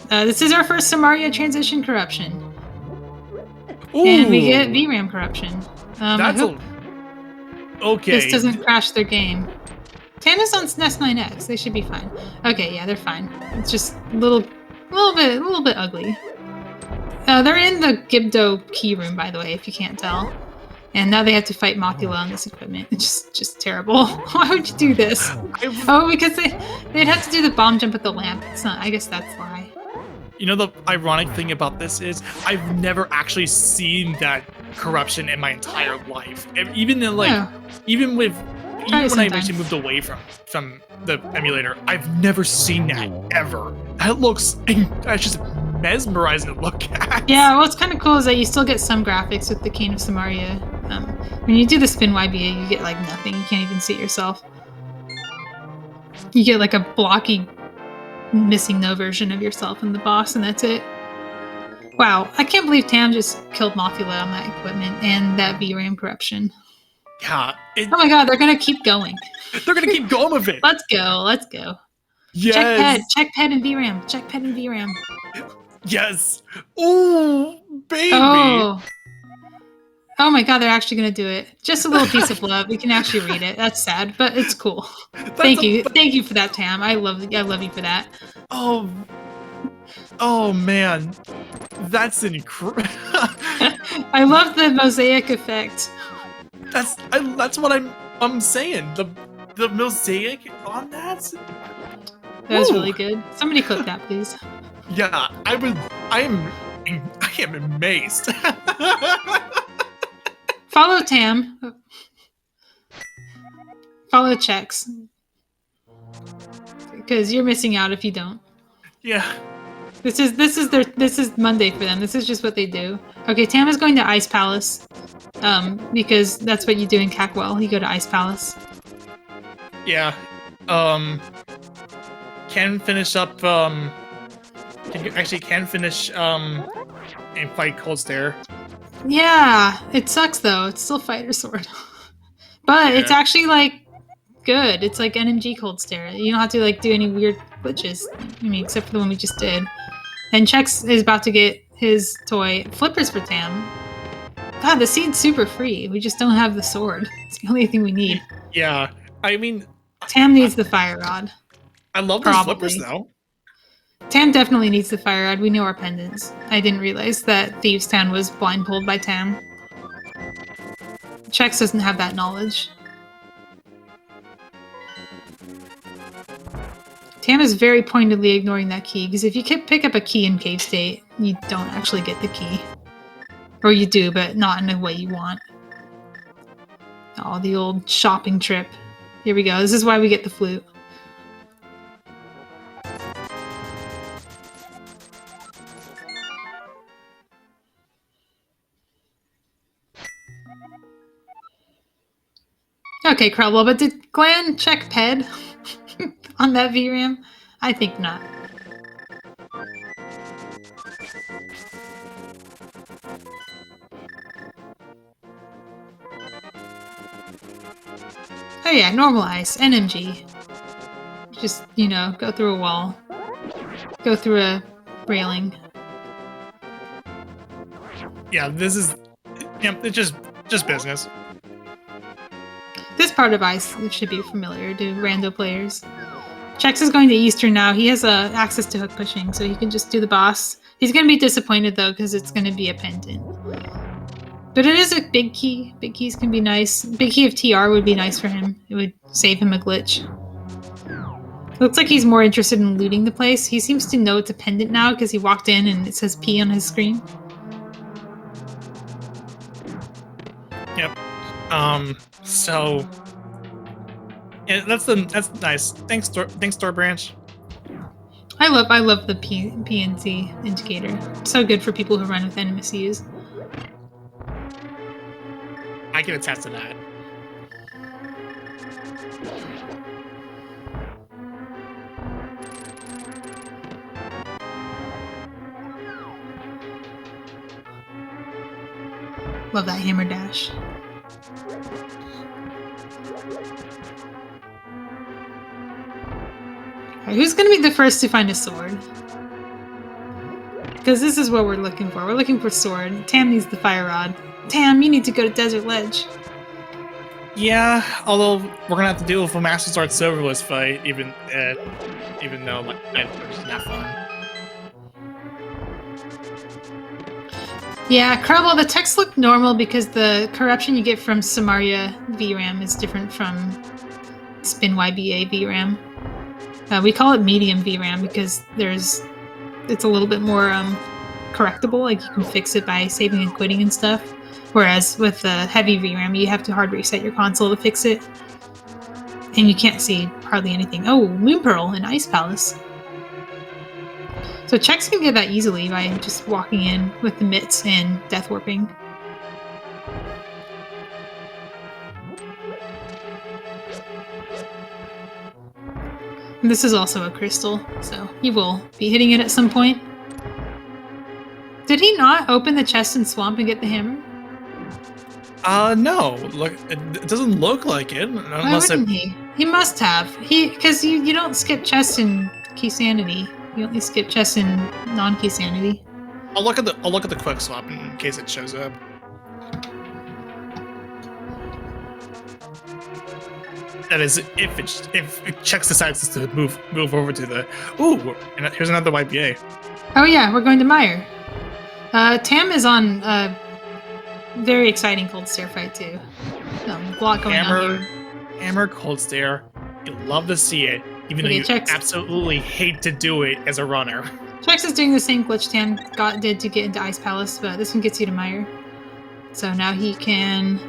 This is our first Samaria transition corruption. Ooh, And we get VRAM corruption. that's okay. This doesn't crash their game. Tam is on SNES 9X. They should be fine. Okay, yeah, they're fine. It's just a little bit ugly. They're in the Gibdo key room, by the way, if you can't tell. And now they have to fight Mothula on this equipment. It's just terrible. Why would you do this? Oh, because they'd have to do the bomb jump at the lamp. It's not. I guess that's why. You know, the ironic thing about this is I've never actually seen that corruption in my entire life. Even in even when I actually moved away from the emulator, I've never seen that ever. That's just mesmerizing to look at. Yeah, what's kind of cool is that you still get some graphics with the Cane of Samaria. When you do the spin YBA, you get like nothing. You can't even see it yourself. You get like a blocky, missing no version of yourself in the boss, and that's it. Wow, I can't believe Tam just killed Mothula on that equipment and that VRAM corruption. Yeah. Oh my god, they're gonna keep going. They're gonna keep going with it. Let's go. Yes. Check ped and VRAM. Check ped and VRAM. Yes. Ooh, baby. Oh my god, they're actually gonna do it. Just a little piece of love. We can actually read it. That's sad, but it's cool. Thank you for that, Tam. I love you for that. Oh man, that's incredible. I love the mosaic effect. That's what I'm saying. The mosaic on that. That was really good. Somebody clip that, please. Yeah, I am amazed. Follow Tam. Follow Chex. Because you're missing out if you don't. Yeah. This is Monday for them. This is just what they do. Okay, Tam is going to Ice Palace. Because that's what you do in Cackwell. You go to Ice Palace. Yeah. Can finish up can finish and fight Cold Stare. Yeah, it sucks though. It's still Fighter Sword. But it's actually like good. It's like NMG Cold Stare. You don't have to like do any weird glitches. I mean, except for the one we just did. And Chex is about to get his toy flippers for Tam. God, the seed's super free. We just don't have the sword. It's the only thing we need. Yeah, I mean, Tam needs the fire rod. I love those flippers though. Tam definitely needs the fire rod. We know our pendants. I didn't realize that Thieves Town was blindfolded by Tam. Chex doesn't have that knowledge. Tam is very pointedly ignoring that key, because if you pick up a key in Cave State, you don't actually get the key. Or you do, but not in the way you want. Oh, the old shopping trip. Here we go. This is why we get the flute. Okay, Krelwell, but did Glenn check PED on that VRAM? I think not. Oh yeah, normal ice, NMG. Just, you know, go through a wall. Go through a railing. Yeah, this is... Yeah, it's just business. This part of ice should be familiar to rando players. Chex is going to Eastern now. He has access to hook pushing, so he can just do the boss. He's going to be disappointed, though, because it's going to be a pendant. But it is a big key. Big keys can be nice. Big key of TR would be nice for him. It would save him a glitch. Looks like he's more interested in looting the place. He seems to know it's a pendant now, because he walked in and it says P on his screen. Yep. So yeah, that's nice. Thanks, Store Branch. I love the PNC indicator. It's so good for people who run with NMCUs. I can attest to that. Love that hammer dash. Alright, who's gonna be the first to find a sword? Because this is what we're looking for. We're looking for sword. Tam needs the fire rod. Tam, you need to go to Desert Ledge. Yeah, although we're gonna have to deal with a Master Sword Silverless fight, even though my it's not fun. Yeah, Crabble, the text looked normal because the corruption you get from Samaria VRAM is different from Spin YBA VRAM. We call it medium VRAM because it's a little bit more correctable. Like you can fix it by saving and quitting and stuff. Whereas with the heavy VRAM, you have to hard reset your console to fix it. And you can't see hardly anything. Oh, Moon Pearl and Ice Palace. So Chex can get that easily by just walking in with the mitts and death warping. And this is also a crystal, so he will be hitting it at some point. Did he not open the chest in Swamp and get the hammer? No. Look, it doesn't look like it. Why wouldn't he? He must have. Because you don't skip chests in Key Sanity. You only skip chests in non-Key Sanity. I'll look at the quick swap in case it shows up. That is, if Chex decides to move over to the and here's another YPA. Oh yeah, we're going to Meyer. Tam is on a very exciting cold stare fight too. A lot going on here. Hammer cold stare. You love to see it, even though you absolutely hate to do it as a runner. Chex is doing the same glitch Tam did to get into Ice Palace, but this one gets you to Meyer. So now he can.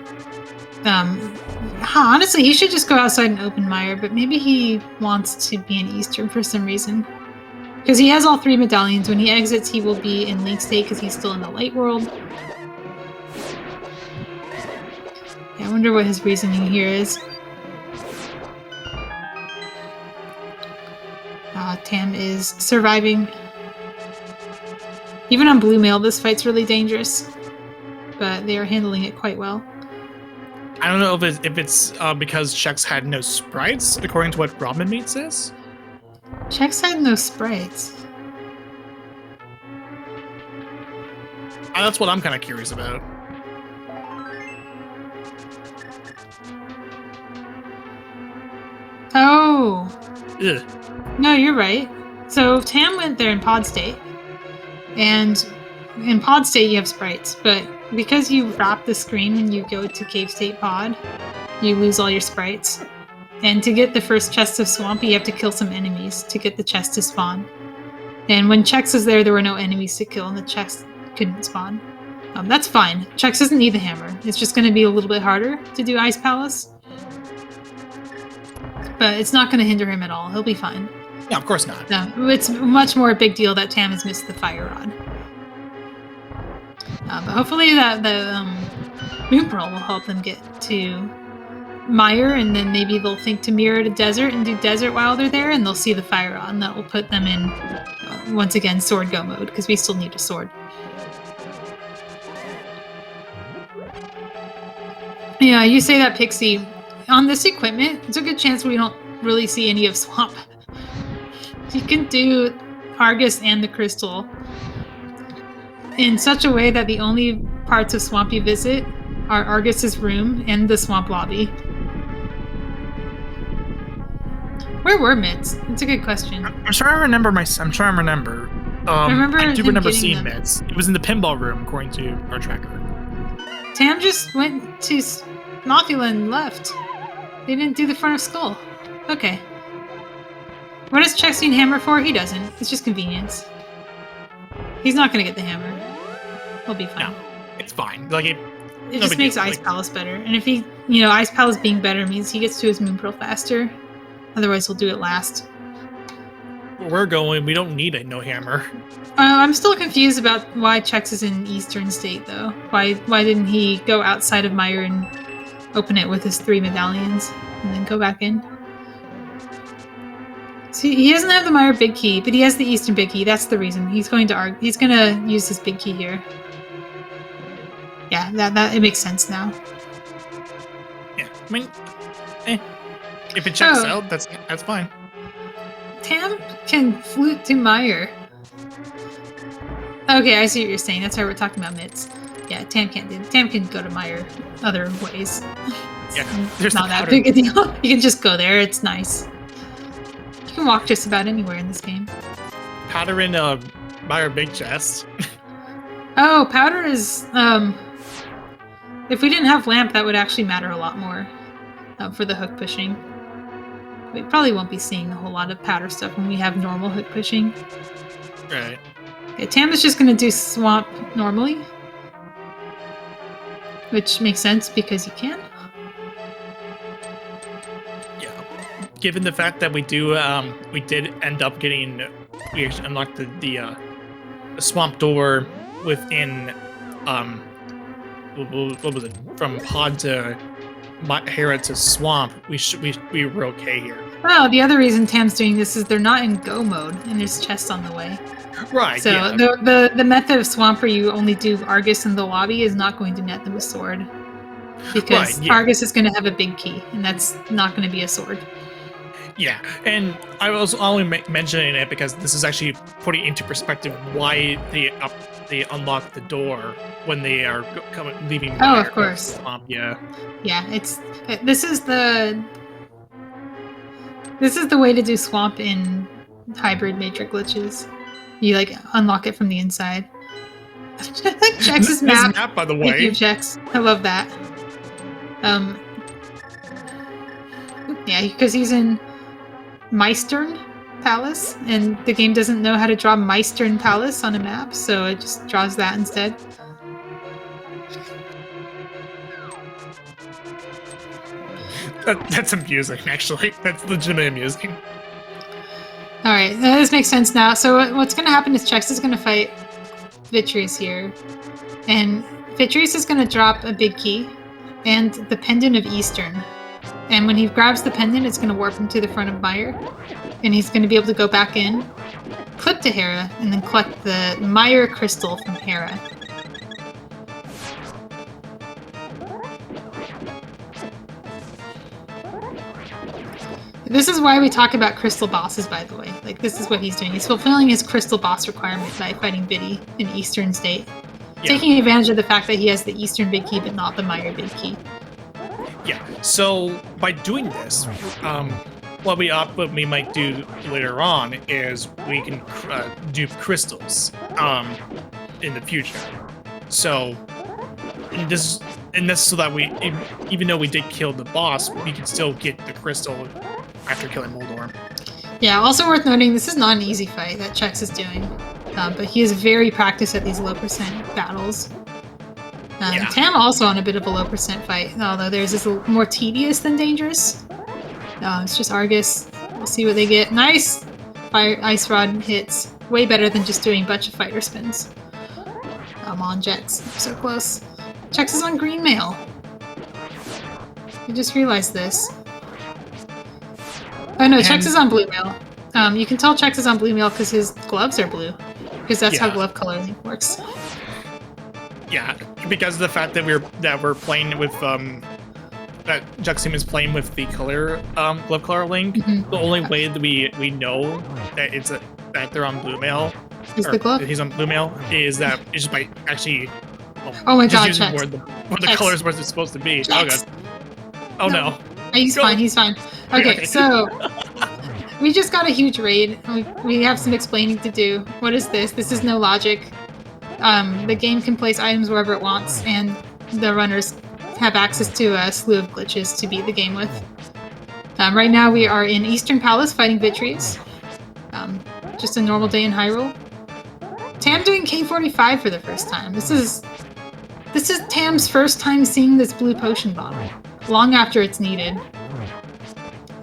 Honestly, he should just go outside and open Meyer, but maybe he wants to be in Eastern for some reason. Because he has all 3 medallions. When he exits, he will be in Link State because he's still in the Light World. Yeah, I wonder what his reasoning here is. Tam is surviving. Even on Blue Mail, this fight's really dangerous. But they are handling it quite well. I don't know if it's because Chex had no sprites, according to what Ramen Meat says. Chex had no sprites. That's what I'm kind of curious about. Oh. Ugh. No, you're right. So Tam went there in pod state. And in pod state you have sprites, but because you wrap the screen when you go to Cave State Pod, you lose all your sprites. And to get the first chest of Swampy, you have to kill some enemies to get the chest to spawn. And when Chex was there were no enemies to kill and the chest couldn't spawn. That's fine. Chex doesn't need the hammer. It's just going to be a little bit harder to do Ice Palace. But it's not going to hinder him at all. He'll be fine. No, of course not. No, it's much more a big deal that Tam has missed the fire rod. But hopefully the Moon Pearl will help them get to Meyer, and then maybe they'll think to mirror to Desert and do Desert while they're there, and they'll see the fire rod, and that will put them in, once again, sword go mode, because we still need a sword. Yeah, you say that, Pixie. On this equipment, it's a good chance we don't really see any of Swamp. You can do Argus and the Crystal in such a way that the only parts of Swamp you visit are Argus's room and the Swamp lobby. Where were Mitts? That's a good question. I'm trying to remember. I do remember seeing Mitts. It was in the pinball room, according to our tracker. Tam just went to Mothula and left. They didn't do the front of Skull. Okay. What does Chex need hammer for? He doesn't. It's just convenience. He's not gonna get the hammer. He'll be fine. No, it's fine. Like it just makes Ice Palace better. And if he, Ice Palace being better means he gets to his Moon Pearl faster. Otherwise, he'll do it last. Where we're going, we don't need a no hammer. I'm still confused about why Chex is in Eastern State, though. Why didn't he go outside of Meyer and open it with his 3 medallions and then go back in? See, he doesn't have the Meyer big key, but he has the Eastern big key. That's the reason. He's gonna use his big key here. Yeah, that it makes sense now. Yeah, I mean, if it checks Oh. out, that's fine. Tam can flute to Meyer. Okay, I see what you're saying. That's why we're talking about mitts. Yeah, Tam can't do. Tam can go to Meyer other ways. Yeah, It's there's not the that powder. big a deal. You can just go there. It's nice. You can walk just about anywhere in this game. Powder in Meyer big chest. Oh, powder is if we didn't have lamp, that would actually matter a lot more for the hook pushing. We probably won't be seeing a whole lot of powder stuff when we have normal hook pushing. Right. Okay, Tam is just going to do swamp normally, which makes sense because you can. Yeah. Given the fact that we did end up getting, we actually unlocked the swamp door within, what was it? From pod to Hera to swamp. We were okay here. Oh, the other reason Tam's doing this is they're not in go mode, and there's chests on the way. Right. So yeah. the method of swamp where you only do Argus in the lobby is not going to net them a sword, because Right, yeah. Argus is going to have a big key, and that's not going to be a sword. Yeah, and I was only mentioning it because this is actually putting into perspective why they unlock the door when they are leaving. Oh, of course. Swamp. Yeah. Yeah, this is the way to do swamp in hybrid matrix glitches. You like unlock it from the inside. Checks his map. This map, by the Thank you, way. Checks. I love that. Yeah, because he's in Meistern Palace, and the game doesn't know how to draw Meistern Palace on a map, so it just draws that instead. That's amusing, actually. That's legitimately amusing. All right, this makes sense now. So what's going to happen is Chex is going to fight Vitreous here, and Vitreous is going to drop a big key and the pendant of Eastern. And when he grabs the pendant, it's going to warp him to the front of Meyer, and he's going to be able to go back in, clip to Hera, and then collect the Meyer crystal from Hera. This is why we talk about crystal bosses, by the way. Like, this is what he's doing. He's fulfilling his crystal boss requirement by fighting Biddy in Eastern State. Yeah. Taking advantage of the fact that he has the Eastern big key, but not the Meyer big key. Yeah, so by doing this, what we might do later on is we can do crystals in the future. So, and this so that we, even though we did kill the boss, we can still get the crystal after killing Moldor. Yeah, also worth noting, this is not an easy fight that Chex is doing, but he is very practiced at these low percent battles. Yeah. Tam also on a bit of a low percent fight, although theirs is more tedious than dangerous. It's just Argus. We'll see what they get. Nice! Fire Ice Rod hits. Way better than just doing a bunch of fighter spins. Come on, Jets. So close. Chex is on green mail. I just realized this. Oh no, Chex is on blue mail. You can tell Chex is on blue mail because his gloves are blue. Because that's how glove coloring works. Yeah, because of the fact that we're playing with that Juxim is playing with the color glove color link. Mm-hmm. The only way that we know that that they're on blue mail is the glove. He's on blue mail is just by actually oh my god, using where the colors were supposed to be. Chex. Oh god. Oh no. He's fine. He's fine. Okay, so we just got a huge raid. We have some explaining to do. What is this? This is no logic. The game can place items wherever it wants, and the runners have access to a slew of glitches to beat the game with. Right now we are in Eastern Palace fighting Vitreous. Just a normal day in Hyrule. Tam doing K45 for the first time. This is Tam's first time seeing this blue potion bottle, long after it's needed.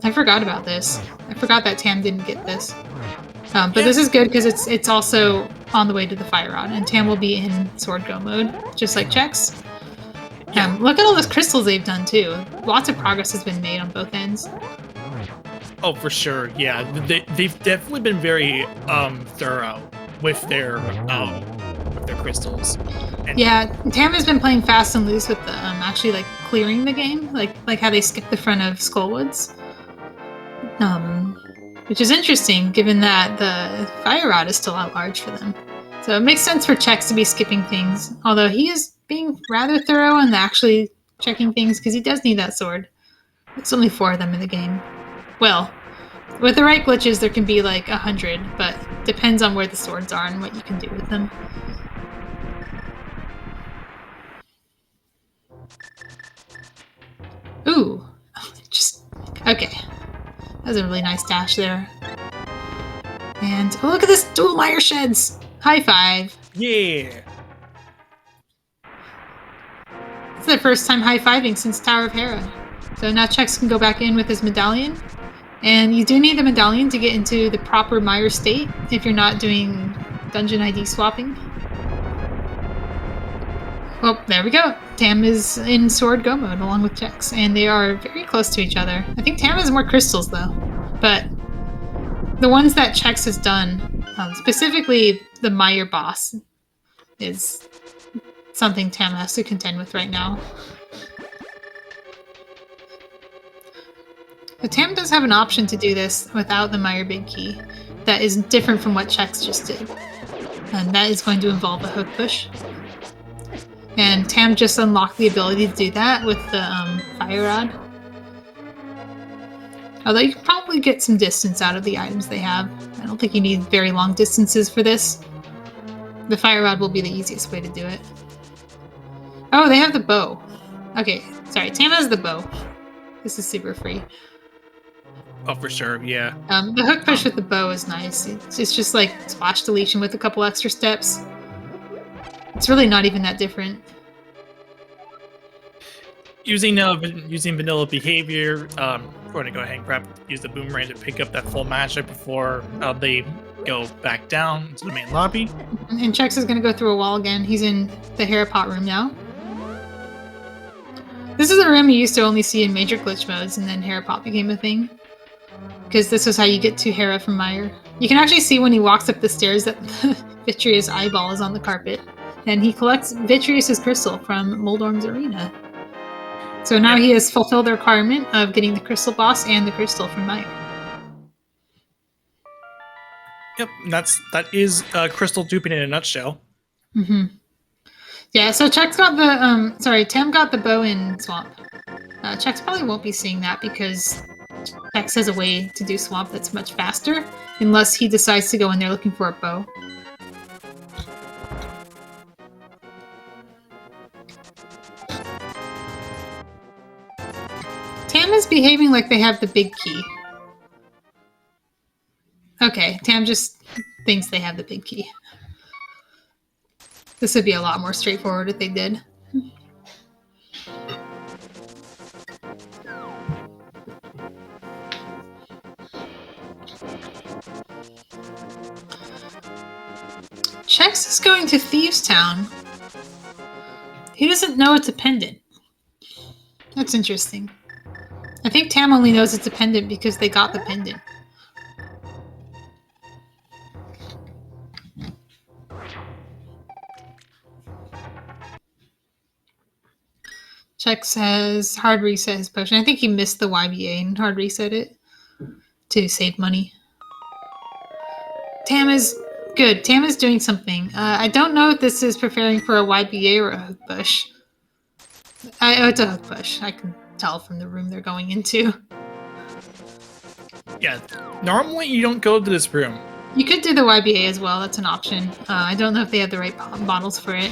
I forgot about this. I forgot that Tam didn't get this. But this is good because it's also on the way to the Fire Rod, and Tam will be in Sword Go mode, just like Chex. Look at all those crystals they've done too. Lots of progress has been made on both ends. Oh, for sure. Yeah, they've definitely been very thorough with their their crystals. And Yeah, Tam has been playing fast and loose with the actually like clearing the game, like how they skip the front of Skullwoods, which is interesting given that the Fire Rod is still out large for them. So it makes sense for Chex to be skipping things, although he is being rather thorough and actually checking things because he does need that sword. There's only 4 of them in the game. Well, with the right glitches, there can be like 100, but depends on where the swords are and what you can do with them. Ooh, just okay. That was a really nice dash there. And oh, look at this dual mire sheds. High five. yeah. It's their first time high-fiving since Tower of Hera. So now Chex can go back in with his medallion. And you do need the medallion to get into the proper mire state if you're not doing dungeon ID swapping. Well, there we go. Tam is in sword go mode along with Chex, and they are very close to each other. I think Tam has more crystals though, but the ones that Chex has done, specifically the mire boss, is something Tam has to contend with right now. But Tam does have an option to do this without the mire big key that is different from what Chex just did. And that is going to involve a hook push. And Tam just unlocked the ability to do that with the Fire Rod. Although you can probably get some distance out of the items they have. I don't think you need very long distances for this. The Fire Rod will be the easiest way to do it. Oh, they have the bow. Okay, sorry, Tam has the bow. This is super free. Oh, for sure, yeah. The hook push with the bow is nice. It's just like splash deletion with a couple extra steps. It's really not even that different. Using vanilla behavior, we're going to go ahead and use the boomerang to pick up that full matchup before they go back down into the main lobby. And Chex is going to go through a wall again. He's in the Hera pot room now. This is a room you used to only see in major glitch modes, and then Hera pot became a thing. Because this is how you get to Hera from Mire. You can actually see when he walks up the stairs that Vitreous' eyeball is on the carpet. And he collects Vitreous' crystal from Moldorm's arena. So now he has fulfilled the requirement of getting the crystal boss and the crystal from Mire. Yep, that is crystal duping in a nutshell. Mm-hmm. Yeah, so Chex got the Tam got the bow in Swamp. Chex probably won't be seeing that because Chex has a way to do Swamp that's much faster, unless he decides to go in there looking for a bow. Tam is behaving like they have the big key. Okay, Tam just thinks they have the big key. This would be a lot more straightforward if they did. Chex is going to Thieves Town. He doesn't know it's a pendant. That's interesting. I think Tam only knows it's a pendant because they got the pendant. Chex has hard reset his potion. I think he missed the YBA and hard reset it to save money. Tam is good. Tam is doing something. I don't know if this is preparing for a YBA or a hook push. Oh, it's a hook push. I can tell from the room they're going into. Yeah, normally you don't go to this room. You could do the YBA as well. That's an option. I don't know if they have the right models for it,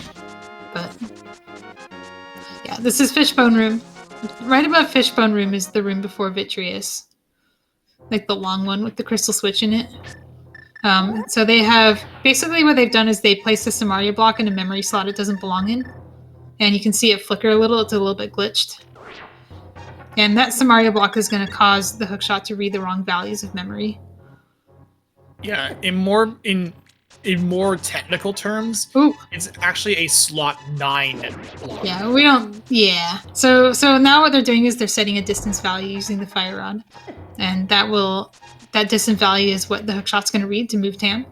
but yeah, this is Fishbone Room. Right above Fishbone Room is the room before Vitreous, like the long one with the crystal switch in it. So they have basically what they've done is they placed a Samaria block in a memory slot it doesn't belong in, and you can see it flicker a little. It's a little bit glitched. And that Samaria block is going to cause the hookshot to read the wrong values of memory. Yeah, in more technical terms, Ooh. It's actually a slot 9 block. Yeah, we don't. Yeah. So now what they're doing is they're setting a distance value using the Fire Rod, and that distance value is what the hookshot's going to read to move Tam.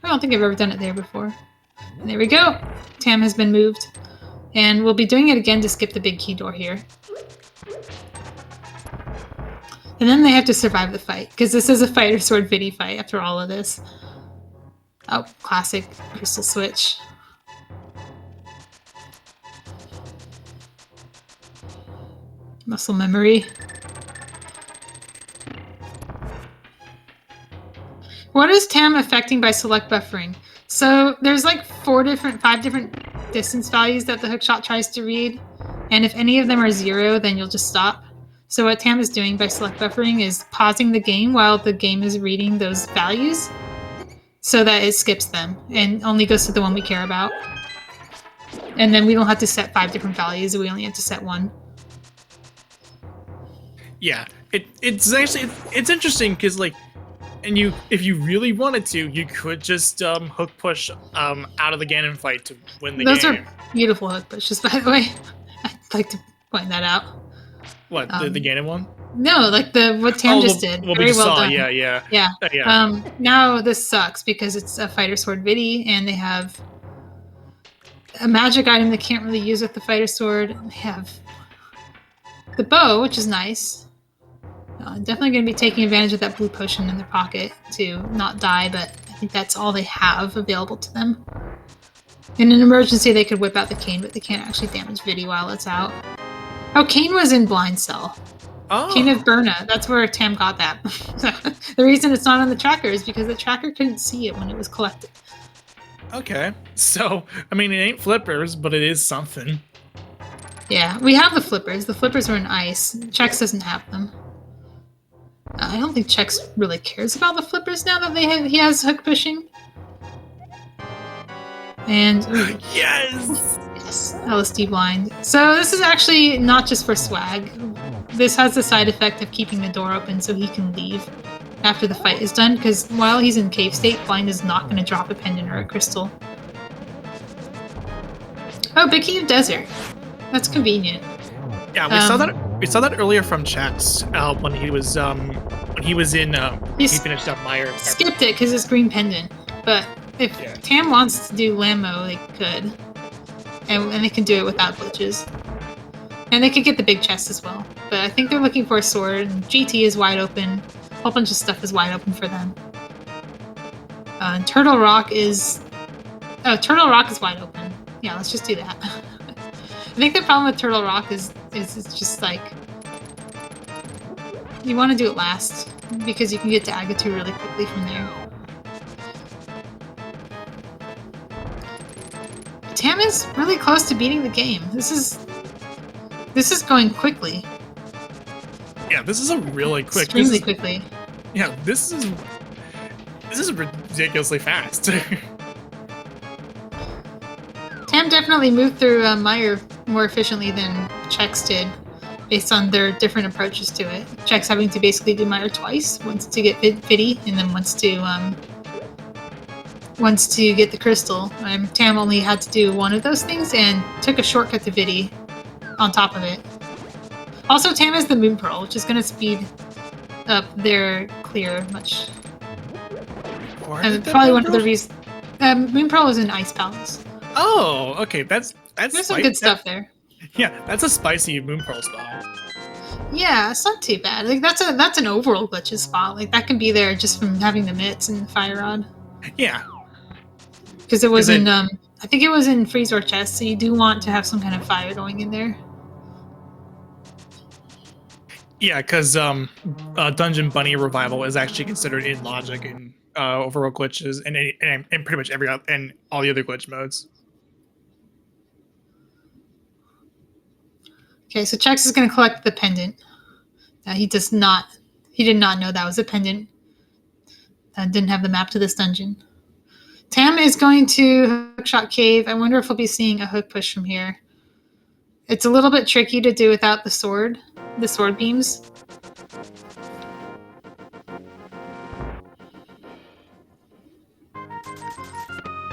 I don't think I've ever done it there before. And there we go. Tam has been moved. And we'll be doing it again to skip the big key door here. And then they have to survive the fight, because this is a fighter sword viddy fight after all of this. Oh, classic crystal switch. Muscle memory. What is Tam affecting by select buffering? So there's like 5 different distance values that the hookshot tries to read. And if any of them are 0, then you'll just stop. So what Tam is doing by select buffering is pausing the game while the game is reading those values so that it skips them and only goes to the one we care about. And then we don't have to set 5 different values. We only have to set 1. Yeah, it's actually it's interesting because like, and if you really wanted to, you could just hook push out of the Ganon fight to win the game. Those are beautiful hook pushes, by the way. I'd like to point that out. What, the Ganon one? No, like what Tam just did. What Very we just well saw, done. yeah. Now this sucks because it's a fighter sword viddy, and they have a magic item they can't really use with the fighter sword. They have the bow, which is nice. Definitely going to be taking advantage of that blue potion in their pocket to not die, but I think that's all they have available to them. In an emergency, they could whip out the cane, but they can't actually damage viddy while it's out. Oh, Kane was in Blind Cell. Oh. Kane of Burna. That's where Tam got that. The reason it's not on the tracker is because the tracker couldn't see it when it was collected. Okay. So, I mean, it ain't flippers, but it is something. Yeah, we have the flippers. The flippers are in ice. Chex doesn't have them. I don't think Chex really cares about the flippers now that he has hook pushing. And ooh, yes, LSD blind. So this is actually not just for swag. This has the side effect of keeping the door open so he can leave after the fight is done, because while he's in cave state, blind is not going to drop a pendant or a crystal. Oh, Big Cave Desert. That's convenient. Yeah, we saw that earlier from Chex when he was in he finished up Meyer. Skipped it because it's green pendant, but if Tam wants to do Lammo, they could, and they can do it without glitches, and they could get the big chest as well. But I think they're looking for a sword. And GT is wide open. A whole bunch of stuff is wide open for them. And Turtle Rock is wide open. Yeah, let's just do that. I think the problem with Turtle Rock is it's just like you want to do it last because you can get to Agatu really quickly from there. Tam is really close to beating the game. This is going quickly. Yeah, this is a really quick. Extremely quickly. Yeah, this is ridiculously fast. Tam definitely moved through Meyer more efficiently than Chex did, based on their different approaches to it. Chex having to basically do Meyer twice, once to get viddy, and then once to get the crystal. Tam only had to do one of those things and took a shortcut to viddy on top of it. Also, Tam has the Moon Pearl, which is going to speed up their clear much. And probably one of the reasons. Moon Pearl is in Ice Palace. Oh, okay. There's some good stuff there. Yeah, that's a spicy Moon Pearl spot. Yeah, it's not too bad. Like that's an overall glitches spot. Like that can be there just from having the mitts and the fire rod. Yeah. Because it was in I think it was in Freezor chest, so you do want to have some kind of fire going in there. Yeah, because Dungeon Bunny Revival is actually considered in logic and overall glitches and pretty much and all the other glitch modes. Okay, so Chex is going to collect the pendant. He did not know that was a pendant. Didn't have the map to this dungeon. Tam is going to Hookshot Cave. I wonder if we'll be seeing a hook push from here. It's a little bit tricky to do without the sword beams.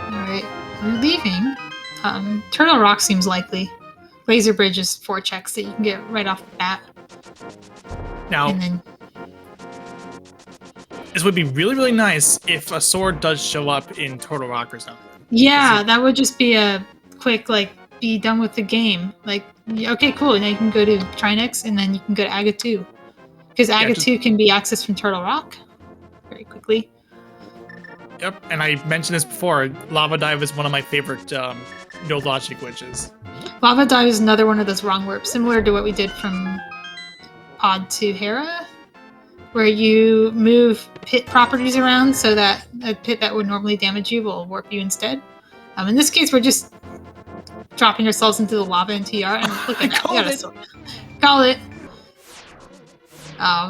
Alright, we're leaving. Turtle Rock seems likely. Laser Bridge is 4 checks that you can get right off the bat. Now, and then this would be really, really nice if a sword does show up in Total Rock or something. Yeah, that would just be a quick, like, be done with the game. Like, okay, cool. Now you can go to Trinix, and then you can go to Aga 2. Because Aga 2 can be accessed from Turtle Rock very quickly. Yep, and I mentioned this before. Lava Dive is one of my favorite no logic glitches. Lava Dive is another one of those wrong warps, similar to what we did from Pod to Hera, where you move pit properties around so that a pit that would normally damage you will warp you instead. In this case, we're just dropping ourselves into the lava and TR, and look at that. Call it.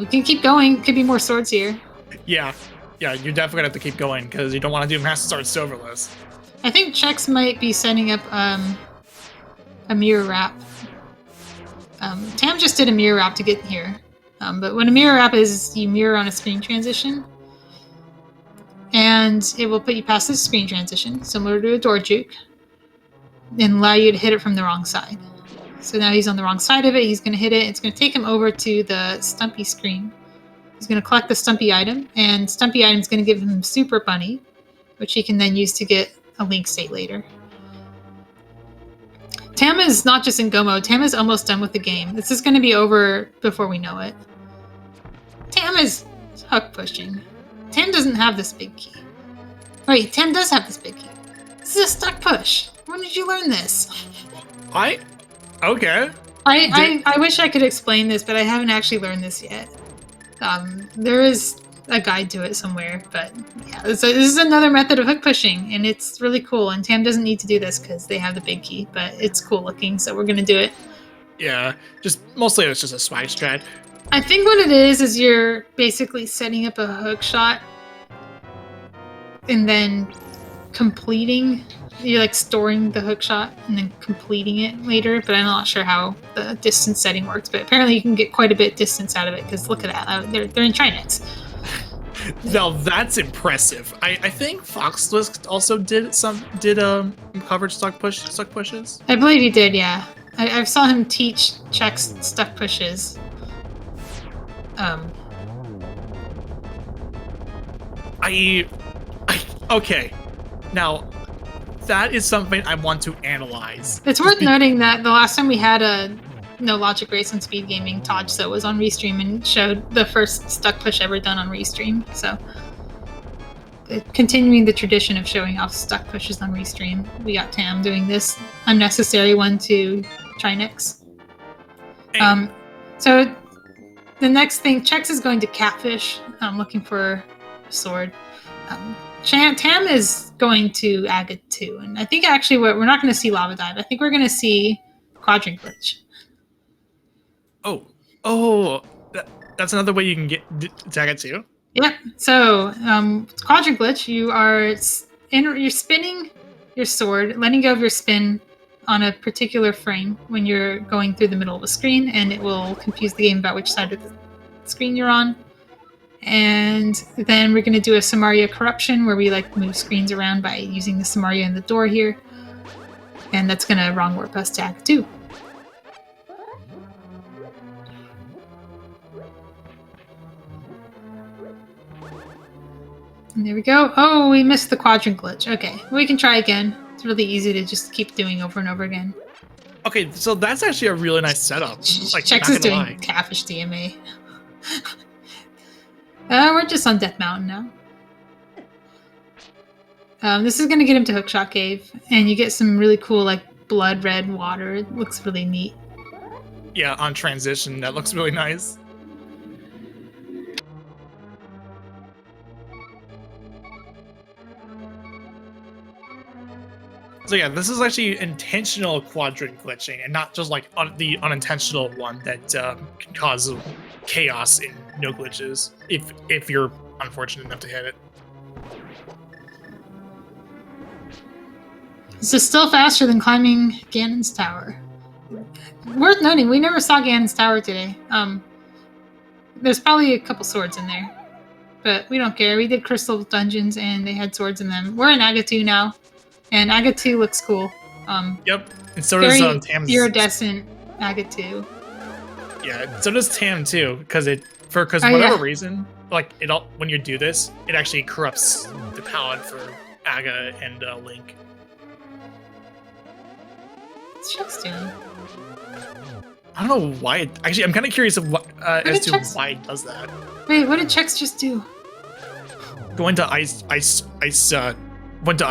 We can keep going. Could be more swords here. Yeah, you're definitely gonna have to keep going because you don't want to do Master Sword Silverless. I think Chex might be setting up a mirror wrap. Tam just did a mirror wrap to get here. But what a mirror wrap is, you mirror on a screen transition, and it will put you past this screen transition, similar to a door juke, and allow you to hit it from the wrong side. So now he's on the wrong side of it. He's going to hit it. It's going to take him over to the Stumpy screen. He's going to collect the Stumpy item, and Stumpy item is going to give him Super Bunny, which he can then use to get a Link state later. Tam is not just in Go mode. Tam is almost done with the game. This is going to be over before we know it. Tam is hook pushing. Tam doesn't have this big key. Wait, Tam does have this big key. This is a stuck push. When did you learn this? Okay. I wish I could explain this, but I haven't actually learned this yet. There is a guide to it somewhere, but yeah, this is another method of hook pushing, and it's really cool. And Tam doesn't need to do this because they have the big key, but it's cool looking, so we're gonna do it. Yeah, mostly it's just a swag strat. I think what it is you're basically setting up a hook shot and then completing. You're like storing the hook shot and then completing it later, but I'm not sure how the distance setting works. But apparently you can get quite a bit distance out of it, because look at that, they're in Trinix. Now that's impressive. I think Foxlisk also did covered stuck pushes. I believe he did, yeah. I saw him teach Chex stuck pushes. Okay. Now, that is something I want to analyze. It's worth noting that the last time we had a No Logic race on Speed Gaming, Tajso was on Restream and showed the first stuck push ever done on Restream. So, continuing the tradition of showing off stuck pushes on Restream, we got Tam doing this unnecessary one to Trinix. So, the next thing, Chex is going to Catfish, looking for a sword. Tam is going to Aga 2, and I think actually we're not going to see Lava Dive. I think we're going to see Quadrant Glitch. That's another way you can get to Aga 2? Yep. So, Quadrant Glitch, you're spinning your sword, letting go of your spin on a particular frame when you're going through the middle of a screen, and it will confuse the game about which side of the screen you're on. And then we're going to do a Samaria Corruption, where we move screens around by using the Samaria and the door here. And that's going to wrong warp us to Act 2. And there we go. Oh, we missed the Quadrant Glitch. Okay, we can try again. It's really easy to just keep doing over and over again. Okay, so that's actually a really nice setup. Chex is doing Catfish DMA. We're just on Death Mountain now. This is going to get him to Hookshot Cave, and you get some really cool, blood red water. It looks really neat. Yeah, on transition, that looks really nice. So yeah, this is actually intentional quadrant glitching, and not just the unintentional one that can cause chaos in no glitches if you're unfortunate enough to hit it. This is still faster than climbing Ganon's Tower. Worth noting, we never saw Ganon's Tower today. There's probably a couple swords in there, but we don't care. We did Crystal Dungeons, and they had swords in them. We're in Aga 2 now. And Aga 2 looks cool. Yep, and so does Tam's. Iridescent Aga 2. Yeah, so does Tam too, because Oh, whatever yeah. reason, like it all when you do this, it actually corrupts the palette for Aga and Link. What's Chex doing? I don't know why. Actually, I'm kind of curious of what as did to Chex- why it does that. Wait, what did Chex just do? Going to ice went to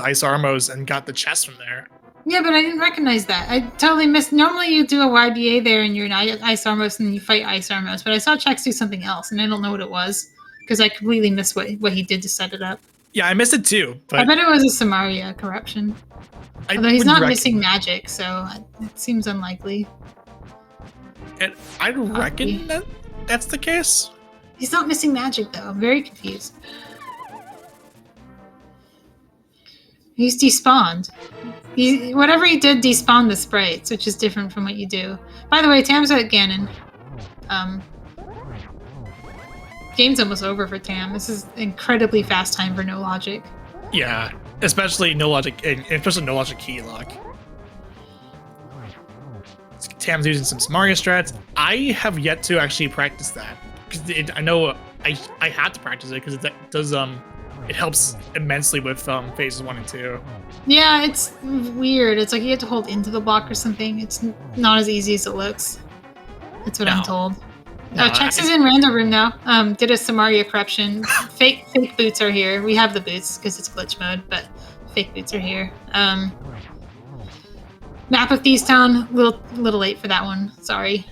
Ice Armos and got the chest from there. Yeah, but I didn't recognize that. I totally missed. Normally, you do a YBA there, and you're in Ice Armos, and you fight Ice Armos. But I saw Chex do something else, and I don't know what it was because I completely missed what he did to set it up. Yeah, I missed it too. But I bet it was a Samaria corruption. Although he's not missing magic, so it seems unlikely. And I'd reckon that's the case. He's not missing magic, though. I'm very confused. He's despawned. Whatever he did despawned the sprites, which is different from what you do. By the way, Tam's at Ganon. Game's almost over for Tam. This is incredibly fast time for no logic. Yeah, especially no logic, and especially no logic Keylock. Tam's using some Samaria strats. I have yet to actually practice that because I know I had to practice it because it does it helps immensely with phases 1 and 2. Yeah, it's weird. It's like you have to hold into the block or something. It's not as easy as it looks. That's what I'm told. No, Chex is in random room now. Did a Samaria corruption. Fake boots are here. We have the boots because it's glitch mode, but fake boots are here. Map of Thieves Town, little late for that one. Sorry.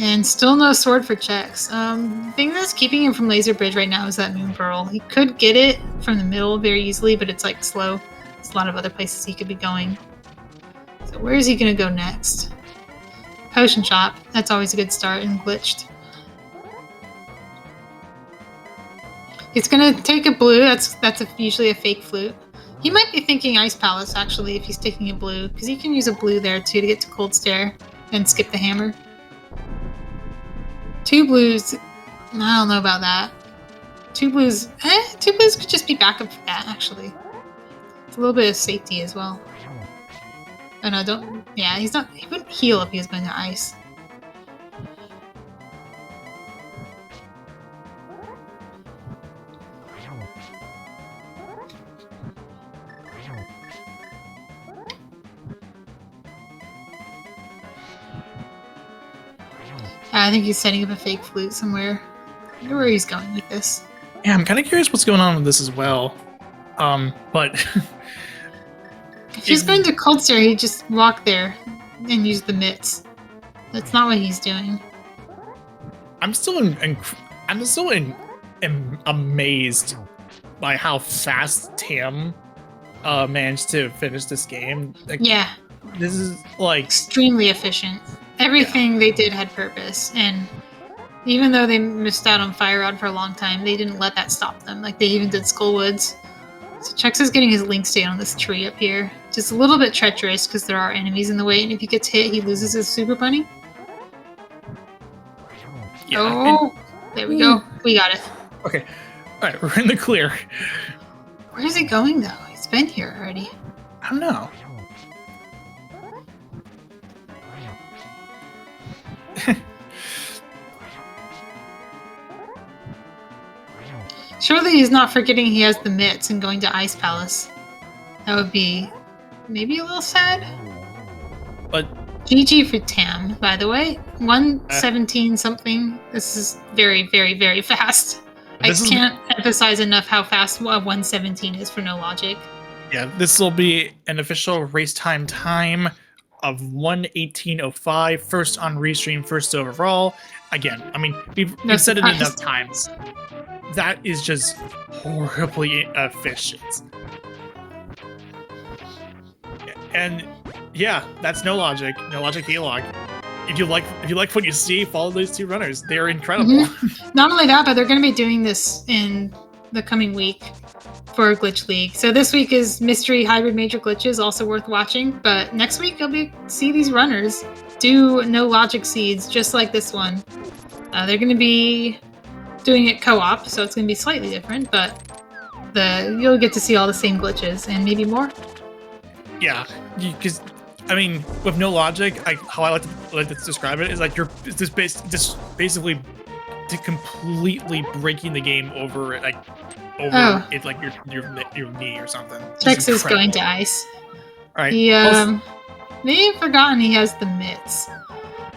And still no sword for Chex. The thing that's keeping him from Laser Bridge right now is that Moon Pearl. He could get it from the middle very easily, but it's like slow. There's a lot of other places he could be going. So where is he going to go next? Potion Shop. That's always a good start and glitched. It's going to take a blue. That's usually a fake flute. He might be thinking Ice Palace, actually, if he's taking a blue, because he can use a blue there, too, to get to Cold Stare and skip the hammer. 2 blues. I don't know about that. 2 blues. 2 blues could just be backup for that, actually. It's a little bit of safety as well. Oh no, don't. Yeah, he wouldn't heal if he was going to ice. I think he's setting up a fake flute somewhere. I wonder where he's going with this. Yeah, I'm kind of curious what's going on with this as well. But if he's going to Cold Stare, he'd just walk there and use the mitts. That's not what he's doing. I'm still amazed by how fast Tam managed to finish this game. Like, yeah, this is like extremely efficient. Everything they did had purpose, and even though they missed out on Fire Rod for a long time, they didn't let that stop them. Like they even did Skullwoods. So Chex is getting his Link State on this tree up here. Just a little bit treacherous because there are enemies in the way, and if he gets hit, he loses his Super Bunny. Yeah, oh, there we go. We got it. Okay. All right, we're in the clear. Where is he going, though? He's been here already. I don't know. Surely he's not forgetting he has the mitts and going to Ice Palace. That would be maybe a little sad. But GG for Tam, by the way. 117 something. This is very, very, very fast. I can't emphasize enough how fast 117 is for no logic. Yeah, this will be an official race time of 1:18:05. First on restream, first overall. Again, I mean, we've said it enough times. That is just horribly efficient. And yeah, that's no logic. No logic Keylock. If you like what you see, follow those 2 runners. They're incredible. Mm-hmm. Not only that, but they're going to be doing this in the coming week for Glitch League. So this week is Mystery Hybrid Major Glitches, also worth watching. But next week you'll see these runners do no logic seeds, just like this one. They're going to be doing it co-op, so it's going to be slightly different, but you'll get to see all the same glitches and maybe more. Yeah, because I mean, with no logic, how I like to describe it is like you're just basically completely breaking the game over it, like it's like your knee or something. Chex is going to ice. All right. He may have forgotten he has the mitts.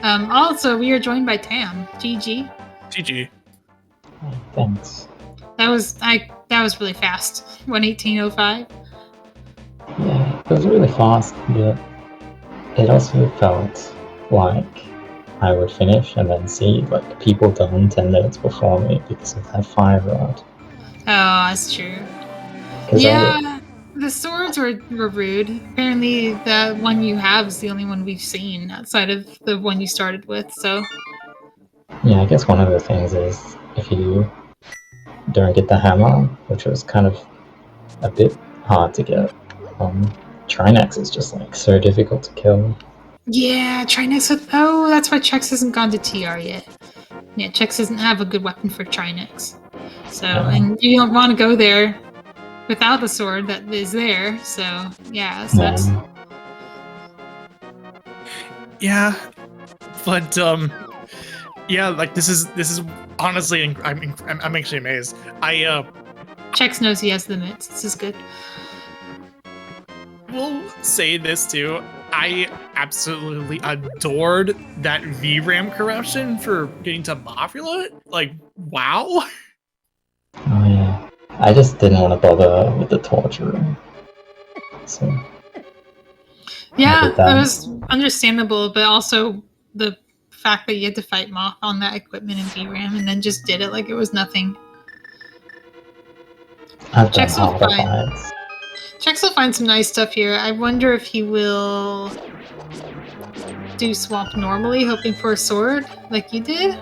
Also, we are joined by Tam. GG. GG. Thanks. That was really fast. 1:18:05. Yeah, it was really fast, but it also felt like I would finish and then see like people done 10 minutes before me because of that fire rod. Oh, that's true. Yeah, the swords were rude. Apparently, the one you have is the only one we've seen outside of the one you started with, so... Yeah, I guess one of the things is if you don't get the hammer, which was kind of a bit hard to get, Trinix is just like so difficult to kill. Yeah, Trinix with... Oh, that's why Chex hasn't gone to TR yet. Yeah, Chex doesn't have a good weapon for Trinix. So, and you don't want to go there without the sword that is there, so yeah, so that's... Yeah, but yeah, like this is honestly, I'm actually amazed. Chex knows he has the mitts. This is good. We'll say this too. I absolutely adored that VRAM corruption for getting to Mafia. Like, wow. Oh yeah. I just didn't want to bother with the torture room. So yeah, that was understandable, but also the fact that you had to fight Moth on that equipment in VRAM and then just did it like it was nothing. Chex will find. Chex will find some nice stuff here. I wonder if he will do swamp normally, hoping for a sword like you did.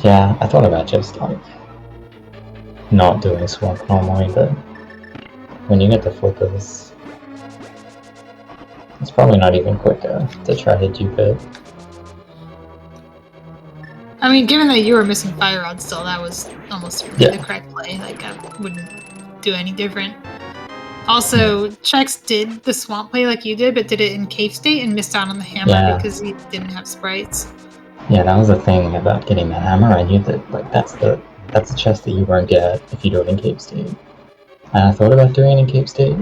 Yeah, I thought about just like not doing swamp normally, but when you get the flippers, it's probably not even quicker to try to dupe it. I mean, given that you were missing fire rod still, that was almost the correct play. Like, I wouldn't do any different. Also, Chex did the swamp play like you did, but did it in cave state and missed out on the hammer because he didn't have sprites. Yeah, that was the thing about getting the hammer. I knew that like that's the chest that you won't get if you do it in cave state. And I thought about doing it in cave state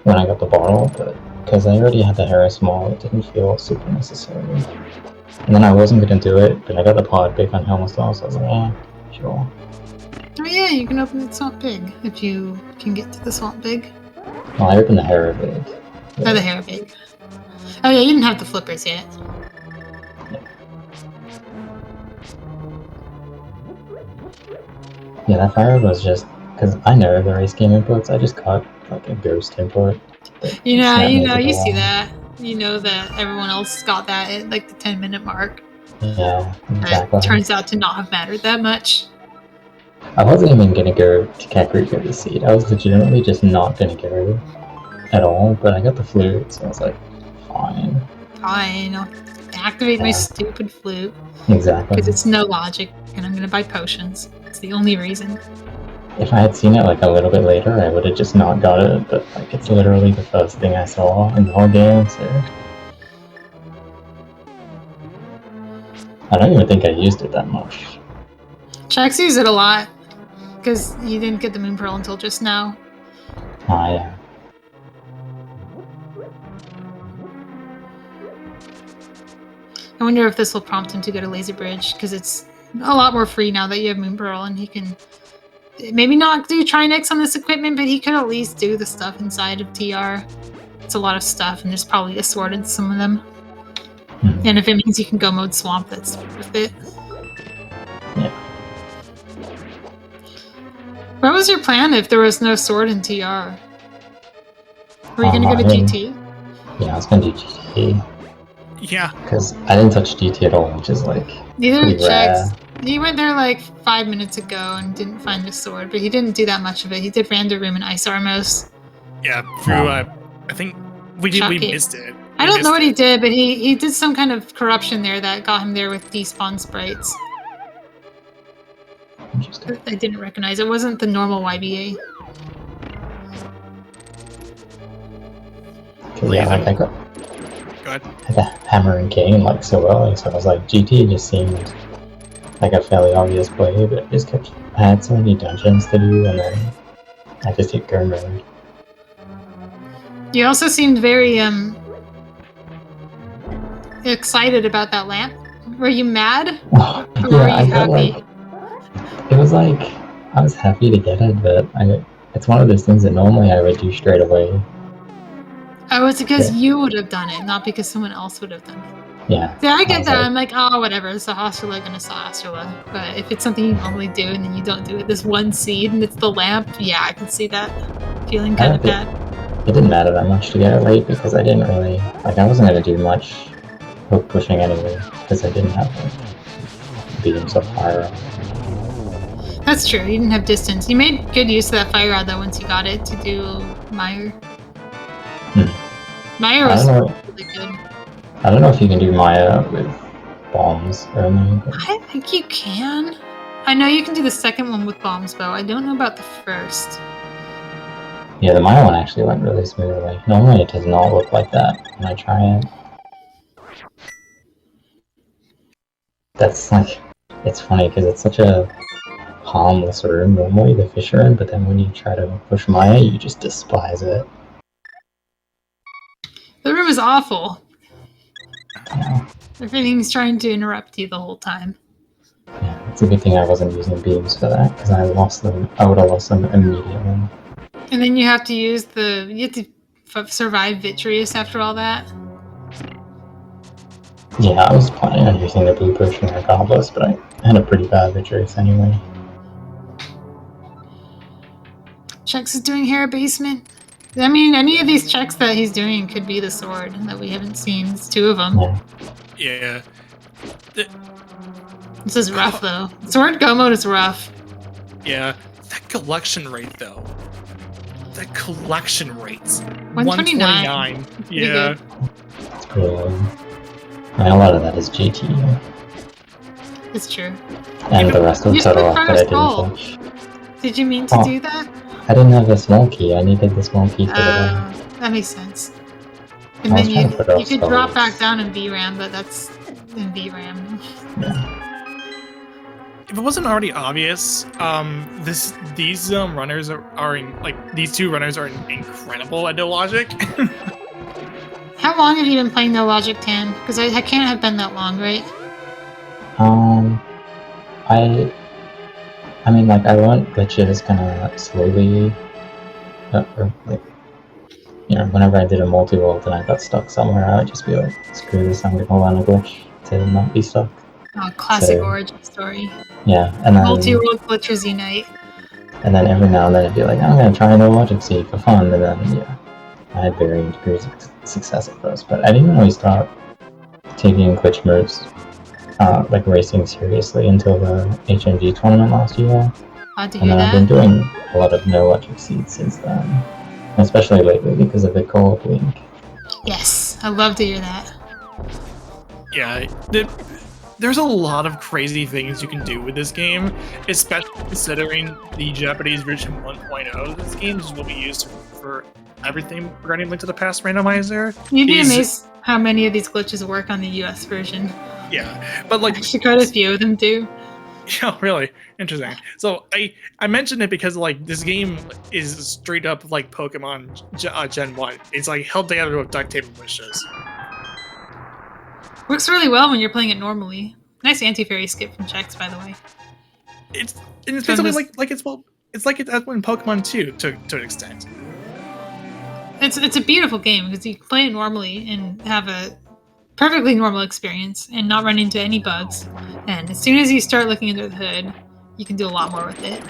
when I got the bottle, but because I already had the Harris Mall, it didn't feel super necessary. And then I wasn't going to do it, but I got the pod big on Helmasaur, so I was like, yeah, sure. Oh yeah, you can open the swamp big if you can get to the swamp big. Well, I opened the Hera big. Oh, the Hera big. Oh yeah, you didn't have the flippers yet. Yeah, that fire was just because I know the race game inputs. I just got like a ghost input. You see that. You know that everyone else got that at like the 10-minute mark. Yeah, exactly. It turns out to not have mattered that much. I wasn't even gonna go to Kakariko this seed. I was legitimately just not gonna go at all, but I got the flute, so I was like, fine. Fine, I'll activate my stupid flute. Exactly. Because it's no logic, and I'm gonna buy potions. It's the only reason. If I had seen it like a little bit later, I would have just not got it, but like it's literally the first thing I saw in the whole game, so... I don't even think I used it that much. Chex used it a lot, because you didn't get the Moon Pearl until just now. Ah, yeah. I wonder if this will prompt him to go to Laser Bridge, because it's a lot more free now that you have Moon Pearl, and he can maybe not do Trinix on this equipment, but he could at least do the stuff inside of TR. It's a lot of stuff, and there's probably a sword in some of them. Mm-hmm. And if it means you can go mode swamp, that's worth it. Yeah. What was your plan if there was no sword in TR? Were you going to go to GT? Yeah, I was going to do GT. Yeah. Because I didn't touch GT at all, which is like neither did Chex. He went there like 5 minutes ago and didn't find the sword, but he didn't do that much of it. He did Random Room and Ice Armos. Yeah, through, I think we missed it. I don't know what he did, but he did some kind of corruption there that got him there with despawn sprites. Interesting. I didn't recognize. It wasn't the normal YBA. Cause yeah, like I got Go ahead. the Hammer and King like so early, so I was like, GT just seemed like a fairly obvious play, but it just kept. I had so many dungeons to do, and then I just hit go mode. You also seemed very excited about that lamp. Were you mad? Or were Yeah, I you got happy? like it was like I was happy to get it, but it's one of those things that normally I would do straight away. Oh, it's because Yeah. you would have done it, not because someone else would have done it. Yeah. Yeah, I get was that. like- I'm like, oh, whatever. It's a Hostula gonna saw Hostula. But if it's something you normally do and then you don't do it, this one seed and it's the lamp, yeah, I can see that feeling kind of bad. It didn't matter that much to get it late because I didn't really like. I wasn't gonna do much hook pushing anyway because I didn't have like beams of fire. That's true. You didn't have distance. You made good use of that fire rod though once you got it to do Meyer. Meyer was I don't know. really good. I don't know if you can do Maya with bombs or anything. But I think you can. I know you can do the second one with bombs, though. I don't know about the first. yeah, the Maya one actually went really smoothly. Normally, it does not look like that when I try it. That's like, it's funny because it's such a harmless room normally, the fish are in, but then when you try to push Maya, you just despise it. The room is awful. Yeah, Everything's trying to interrupt you the whole time. it's a good thing I wasn't using beams for that because I lost them. I would have lost them immediately. And then you have to use you have to survive Vitreous after all that. Yeah, I was planning on using the blue potion regardless, but I had a pretty bad Vitreous anyway. Chex is doing hair basement. I mean, any of these checks that he's doing could be the sword that we haven't seen. It's two of them. Yeah. Yeah. This is rough, though. Sword go mode is rough. Yeah. That collection rate, though. That collection rate's 129. Yeah. good. It's pretty low. And a lot of that is GT. It's true. And the rest of You Total spent Rock that I first goal. didn't touch. Did you mean to Oh. do that? I didn't have a small key. I needed the small key for the day. That makes sense. And I was then trying to put you off could drop spells. back down in VRAM, but that's in VRAM. Yeah. If it wasn't already obvious, these runners are like these two runners are incredible at no logic. How long have you been playing No Logic 10? Because I can't have been that long, right? I mean, like, I learned glitches kind of slowly. Or, like, you know, whenever I did a multi-world and I got stuck somewhere, I would just be like, screw this, I'm gonna learn a glitch to not be stuck. Oh, classic So- origin story. Yeah, and then Multi-world glitches unite. and then every now and then it'd be like, I'm gonna try No Logic Seed for fun, and then yeah, I had varying degrees of success at first, but I didn't really start taking glitch modes, like racing seriously until the HMG tournament last year, Glad to and hear then I've been that. doing a lot of No Logic Seed since then, especially lately because of the co-op link. Yes, I love to hear that. Yeah, there's a lot of crazy things you can do with this game, especially considering the Japanese version 1.0 of this game is what we use for everything regarding Link to the Past Randomizer. You'd be Is- amazed how many of these glitches work on the US version. Yeah, but like, Actually, quite a few of them do. yeah, really interesting. So I mentioned it because like this game is straight up like Pokemon Gen 1. It's like held together with duct tape and wishes. Works really well when you're playing it normally. Nice anti-fairy skip from Chex, by the way. It's basically From this- it's like it's in Pokemon 2 to an extent. It's a beautiful game because you can play it normally and have a perfectly normal experience and not run into any bugs. And as soon as you start looking under the hood, you can do a lot more with it.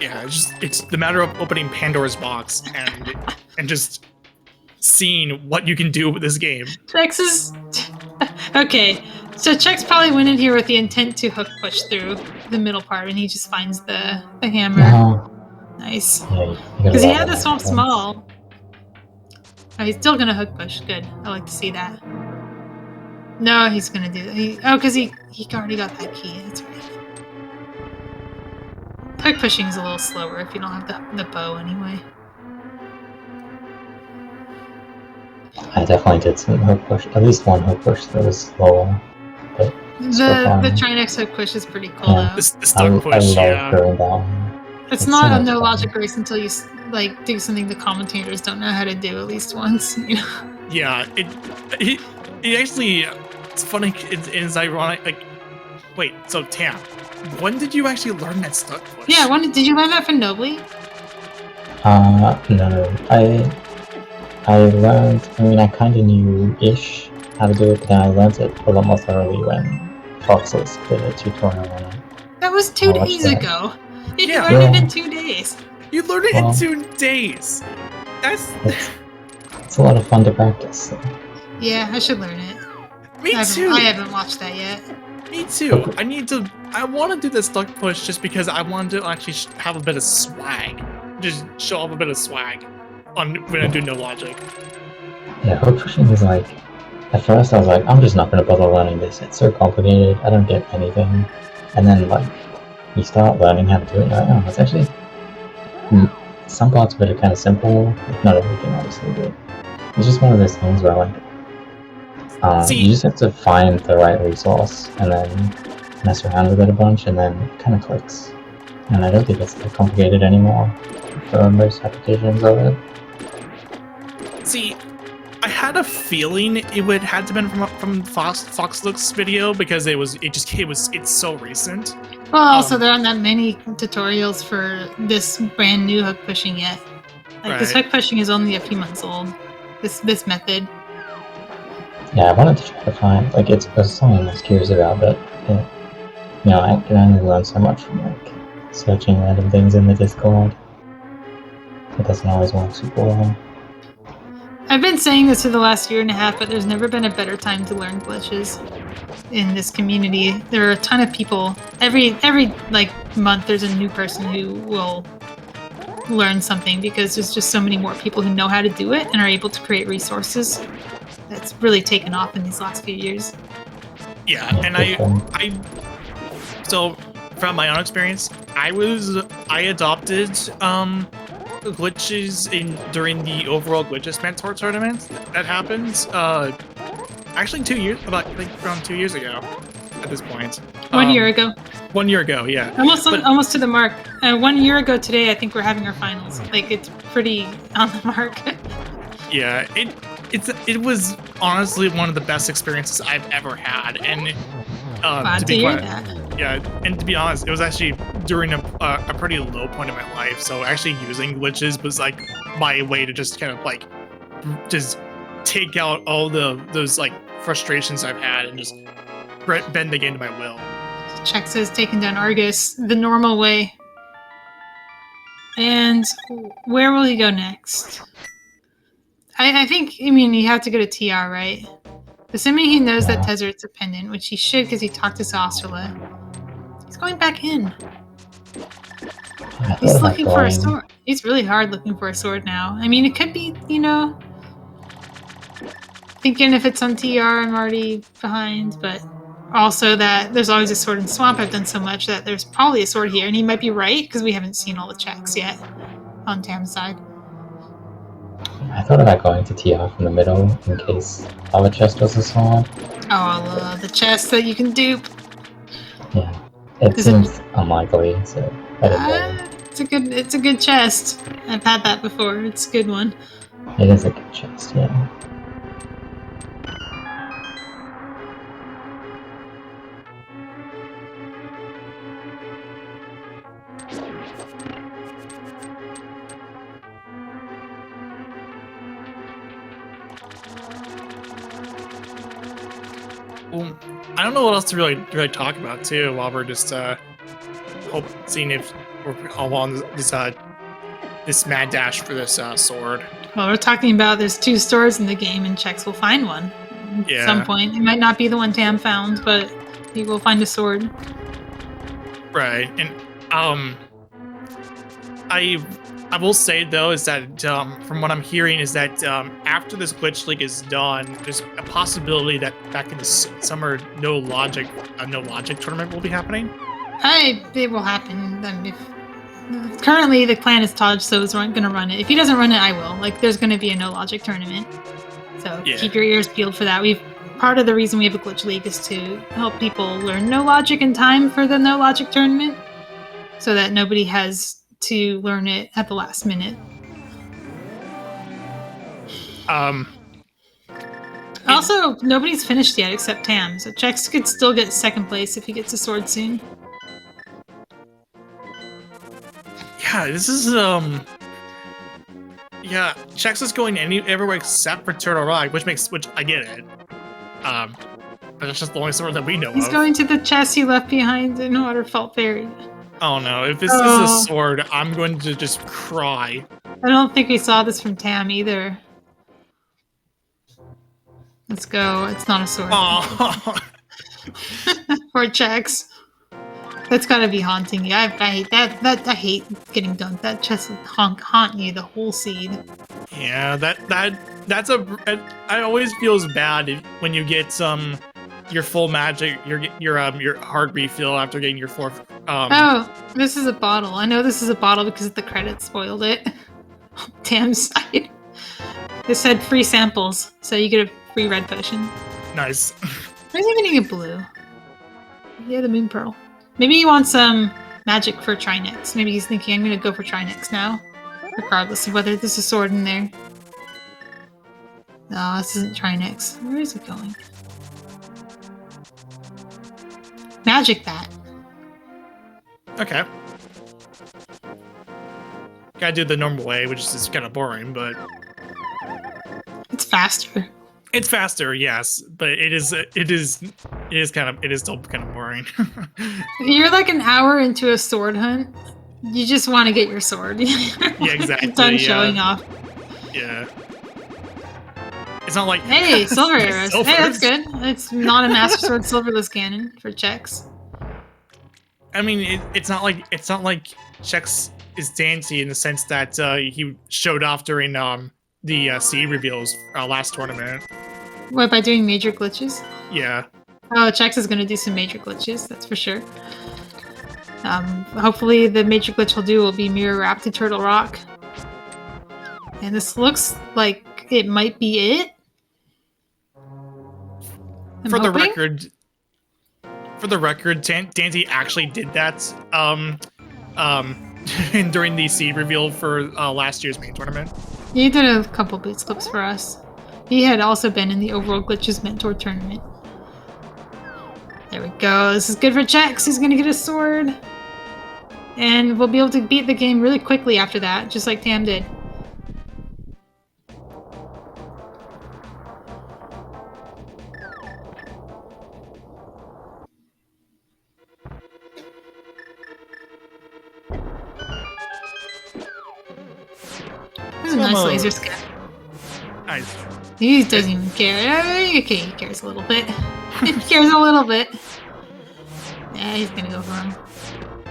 Yeah, it's the matter of opening Pandora's box and just seeing what you can do with this game. Chex is okay. So Chex probably went in here with the intent to hook push through the middle part, and he just finds the hammer. No. Nice, Yeah, you gotta because he love had the that swamp happens. small. Oh, he's still gonna hook push. Good. I like to see that. No, he's gonna do that. Because he already got that key. That's right. Hook pushing is a little slower if you don't have the bow anyway. I definitely did some hook push, at least one hook push that was slower. But still fun. The Trinix hook push is pretty cool Yeah. though. The I stuck push, love yeah. doing that one. It's It's not so a much no fun. logic race until you like do something the commentators don't know how to do at least once. You know? Yeah, it actually, it's funny, it's ironic, like, wait, so Tam, when did you actually learn that stuck push? Yeah, did you learn that from Nobly? No. I learned, I mean, I kind of knew-ish how to do it, but then I learned it a lot more thoroughly when Foxless did a tutorial on it. That was I 2 watched days that. ago. You Yeah. learned it in 2 days. You learned it Well- in 2 days. That's It's a lot of fun to practice. So. Yeah, I should learn it. me too. I haven't watched that yet. Me too. I want to do the stuck push just because I want to actually have a bit of swag. Just show off a bit of swag on when I do no logic. Yeah, hook pushing is like, at first I was like, I'm just not going to bother learning this. It's so complicated. I don't get anything. And then, like, you start learning how to do it, and you're like, oh, it's actually... Some parts of it are kind of simple. Like, not everything, obviously, but it's just one of those things where, like, See- you just have to find the right resource and then mess around with it a bunch, and then it kind of clicks. And I don't think it's that complicated anymore for most applications of it. See, I had a feeling it would had to been from Foxlook's video because it's so recent. Well, also there aren't that many tutorials for this brand new hook pushing yet. Like this Right. hook pushing is only a few months old. This method. Yeah, I wanted to try to find, like, it was something I was curious about, but, you know, I can only learn so much from, like, searching random things in the Discord. It doesn't always work super well. I've been saying this for the last year and a half, but there's never been a better time to learn glitches in this community. There are a ton of people. Every like month there's a new person who will learn something because there's just so many more people who know how to do it and are able to create resources. That's really taken off in these last few years. Yeah, Yeah, and for sure. so from my own experience, I adopted glitches during the overall glitches mentor tournament that happened actually 2 years, about like around 2 years ago at this point. 1 year ago. 1 year ago, yeah. Almost to the mark. 1 year ago today, I think we're having our finals. Like it's pretty on the mark. Yeah, it was honestly one of the best experiences I've ever had, and Glad to hear that. yeah, and to be honest, it was actually during a pretty low point in my life. So actually using glitches was like my way to just kind of like just take out all those like frustrations I've had and just bend the game to my will. Check says taking down Argus the normal way. And where will he go next? I think, I mean, you have to go to TR, right? Assuming he knows that Tezzer's dependent, which he should because he talked to Saucerla. He's going back in. I He's thought about looking for a going- sword. He's really hard looking for a sword now. I mean, it could be, you know, thinking if it's on TR, I'm already behind, but also that there's always a sword in Swamp. I've done so much that there's probably a sword here, and he might be right because we haven't seen all the checks yet on Tam's side. I thought about going to TR from the middle in case our chest was a sword. Oh, the chest that you can dupe. Yeah, it Is it- seems unlikely, so I didn't bother. It's a good chest. I've had that before. It's a good one. It is a good chest, yeah. Well, I don't know what else to really talk about too. While we're just seeing if we're all on this mad dash for this sword. Well, we're talking about there's 2 swords in the game, and Chex will find one at Yeah. some point. It might not be the one Tam found, but he will find a sword. Right, and I will say though is that from what I'm hearing is that after this glitch league is done, there's a possibility that back in the summer no logic tournament will be happening. It will happen. Currently, the plan is Taj, so is going to run it. If he doesn't run it, I will. Like, there's going to be a no logic tournament. So Yeah. keep your ears peeled for that. Part of the reason we have a glitch league is to help people learn no logic in time for the no logic tournament, so that nobody has to learn it at the last minute. Also, nobody's finished yet except Tam, so Chex could still get second place if he gets a sword soon. Yeah, this is yeah, Chex is going everywhere except for Turtle Rock, which I get it. But that's just the only sword that we know He's of. going to the chest he left behind in Waterfall Ferry. Oh no, if this is a sword, I'm going to just cry. I don't think we saw this from Tam either. Let's go. It's not a sword. Oh. Poor Chex. That's gotta be haunting you. I hate that. I hate getting dunked. That chest will haunt you the whole seed. Yeah, that's I always feels bad when you get your full magic, your heart refill after getting your fourth. Oh, this is a bottle. I know this is a bottle because the credits spoiled it. Damn side. It said free samples, so you get a free red potion. Nice. Why is he getting a blue? Yeah, the moon pearl. Maybe he wants some magic for Trinix. Maybe he's thinking, I'm gonna go for Trinix now, regardless of whether there's a sword in there. No, this isn't Trinix. Where is it going? Magic bat. Okay. Gotta do it the normal way, which is kind of boring, but It's faster. it's faster, yes. But it is still kind of boring. You're like an hour into a sword hunt. You just want to get your sword. Yeah, exactly. Done showing off. Yeah. It's not like Hey, silver arrows. Silvers. Hey, that's good. It's not a Master Sword silverless cannon for Chex. I mean, it's not like Chex is dainty in the sense that he showed off during the seed reveals last tournament. What, by doing major glitches? Yeah. Oh, Chex is going to do some major glitches, that's for sure. Hopefully the major glitch he'll do will be Mirror Wrap to Turtle Rock. And this looks like it might be it. For the record, Dante actually did that during the seed reveal for last year's main tournament. He did a couple boots clips for us. He had also been in the overall glitches mentor tournament. There we go. This is good for Chex. He's gonna get a sword. And we'll be able to beat the game really quickly after that, just like Tam did. This is a nice laser scan. Nice. He doesn't even care. Okay, he cares a little bit. He cares a little bit. Yeah, he's gonna go for him.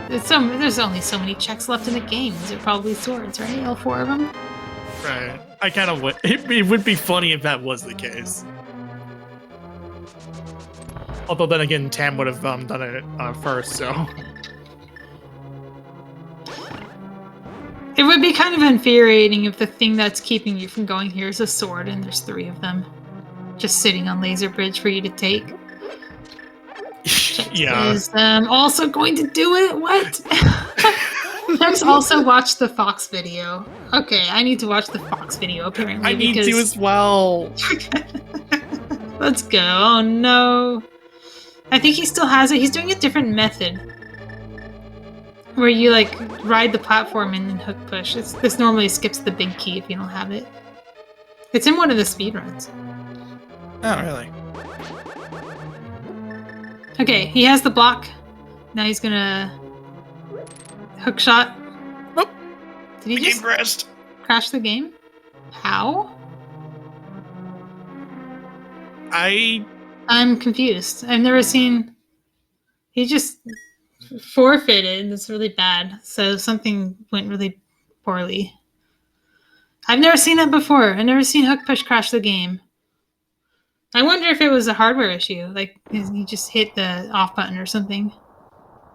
There's only so many Chex left in the game. These are probably swords, right? All 4 of them? Right. I kind of would. It would be funny if that was the case. Although then again, Tam would have done it first, so. It would be kind of infuriating if the thing that's keeping you from going here is a sword and there's 3 of them. Just sitting on Laser Bridge for you to take. Yeah. Is also going to do it? What? Let's also watch the Fox video. Okay, I need to watch the Fox video apparently. I need to as well. Let's go. Oh no. I think he still has it. He's doing a different method. Where you like ride the platform and then hook push. This normally skips the big key if you don't have it. It's in one of the speedruns. Oh, really? Okay, he has the block. Now he's gonna hook shot. Nope. Did he The just game crashed. crash the game? How? I'm confused. I've never seen. He just forfeited. It's really bad. So something went really poorly. I've never seen that before. I've never seen hook push crash the game. I wonder if it was a hardware issue. Like he just hit the off button or something.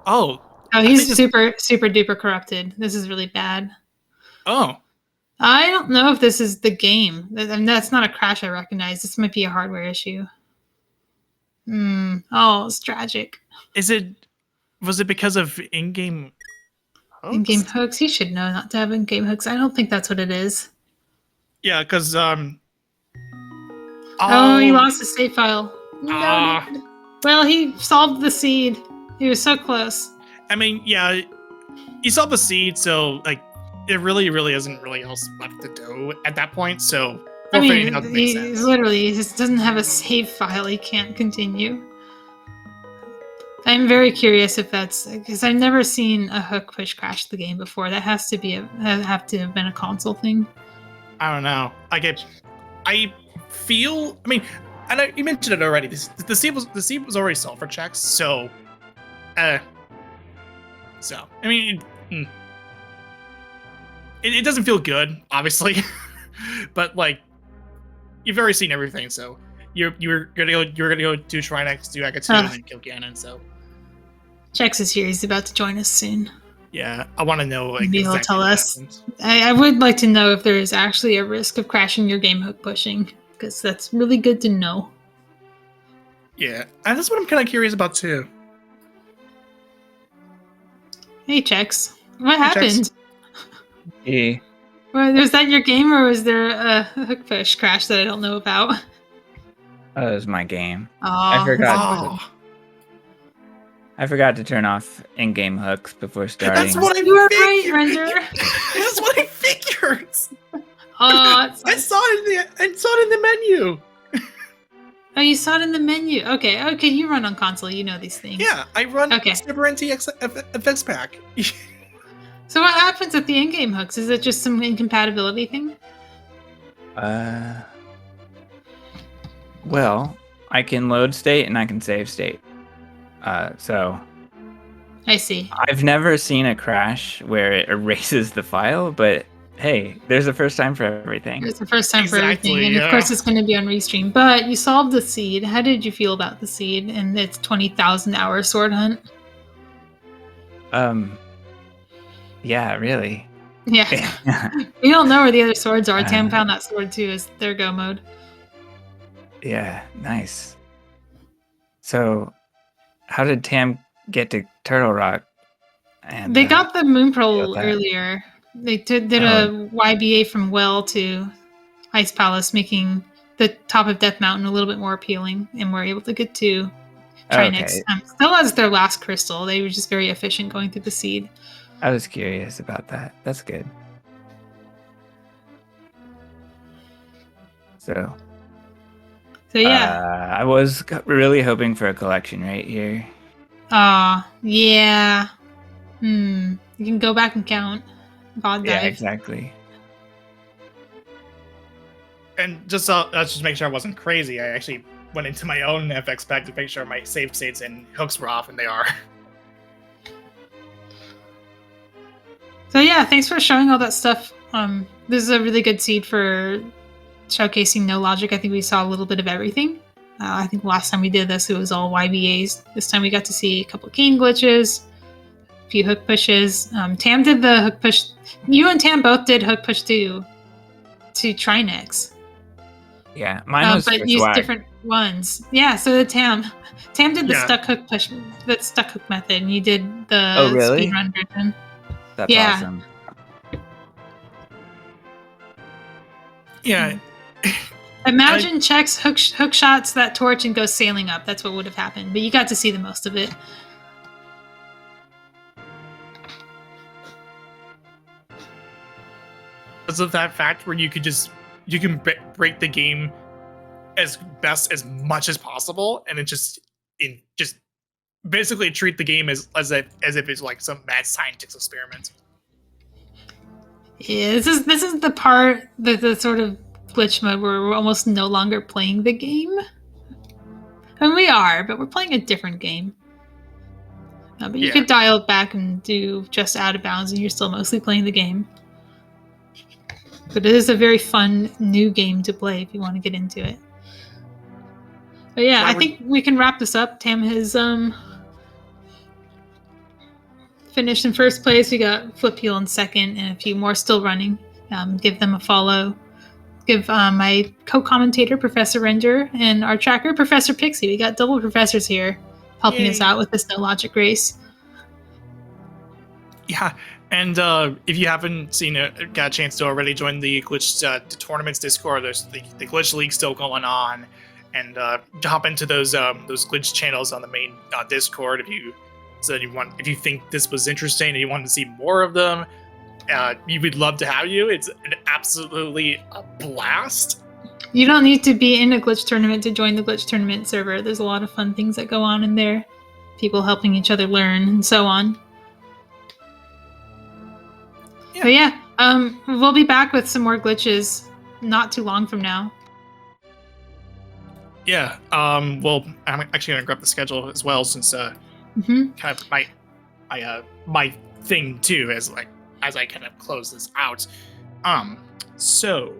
Oh. Oh, he's super duper corrupted. This is really bad. Oh. I don't know if this is the game. That's not a crash I recognize. This might be a hardware issue. Oh, it's tragic. Was it because of in-game hooks? In-game hooks? You should know not to have in-game hooks. I don't think that's what it is. Yeah, because Oh, he lost his save file. Ah. No. Well, he solved the seed. He was so close. I mean, yeah, you saw the seed, so like, it really isn't really else left to do at that point. So, I mean, doesn't make he sense. literally just doesn't have a save file. He can't continue. I'm very curious if that's because I've never seen a hook push crash the game before. That has to be have to have been a console thing. I don't know. I feel. I mean, you mentioned it already. The seed was already solved for checks. So, I mean, it doesn't feel good, obviously, but like, you've already seen everything. So you're gonna go do Trinix, do Eka 2, and then kill Ganon. So. Chex is here. He's about to join us soon. Yeah, I want to know. Like, Maybe he'll exactly tell what us. happens. I would like to know if there is actually a risk of crashing your game hook pushing, because that's really good to know. Yeah, and that's what I'm kind of curious about too. Hey, Chex. What happened? Hey, Was that your game, or was there a hook push crash that I don't know about? that was my game. Oh, I forgot. Oh, I forgot to turn off in-game hooks before starting. that's what I You were figured. right, Render. That's what I figured. Oh, I saw it in the menu. Oh, you saw it in the menu. Okay, you run on console. You know these things. Yeah, I run Okay. Super NTX FX pack. So what happens at the in-game hooks? Is it just some incompatibility thing? Well, I can load state and I can save state. So I see. I've never seen a crash where it erases the file, but hey, there's a first time for everything. It's the first time for Exactly, everything, and yeah. of course it's going to be on restream. But you solved the seed. How did you feel about the seed and its 20,000-hour sword hunt? Yeah, really. Yeah, we don't know where the other swords are. Tam found that sword too. Is their go mode? Yeah, nice. So, how did Tam get to Turtle Rock? And They got the moon pearl that. earlier. They did a YBA from Well to Ice Palace, making the top of Death Mountain a little bit more appealing, and were able to get to Trinix. Okay. Still as their last crystal. They were just very efficient going through the seed. I was curious about that. That's good. So yeah. I was really hoping for a collection right here. Yeah. You can go back and count. God Yeah, dive. exactly. And just let's just make sure I wasn't crazy. I actually went into my own FX pack to make sure my save states and hooks were off, and they are. So yeah, thanks for showing all that stuff. This is a really good seed for showcasing no logic. I think we saw a little bit of everything. I think last time we did this, it was all YBAs. This time we got to see a couple of game glitches, a few hook pushes. Tam did the hook push. You and Tam both did hook push to Trinix. Yeah, mine was but for used swag. different ones. Yeah, so did Tam. Tam did the Yeah. stuck hook push, the stuck hook method, and you did the Oh, really? speedrun version. That's Yeah. awesome. Yeah. Imagine checks hook shots that torch and goes sailing up. That's what would have happened. But you got to see the most of it. Because of that fact where you can break the game as much as possible, and it just basically treat the game as if it's like some mad scientist experiment. Yeah, this is the part, the sort of glitch mode where we're almost no longer playing the game. And we are, but we're playing a different game. But you Yeah. could dial it back and do just out of bounds, and you're still mostly playing the game. But it is a very fun new game to play if you want to get into it. But yeah, I think we can wrap this up. Tam has finished in first place. We got Flip Heel in second, and a few more still running. give them a follow. Give my co-commentator, Professor Ranger, and our tracker, Professor Pixie. We got double professors here helping us Yay. out with this no logic race. Yeah, and if you haven't got a chance to already join the Glitch Tournaments Discord, there's the Glitch League still going on, and hop into those Glitch channels on the main Discord if you think this was interesting and you want to see more of them. We would love to have you. It's absolutely a blast. You don't need to be in a Glitch tournament to join the Glitch tournament server. There's a lot of fun things that go on in there. People helping each other learn and so on. Yeah. But yeah, we'll be back with some more glitches not too long from now. Yeah. Well, I'm actually gonna grab the schedule as well, since kind of my thing too, as I kind of close this out. So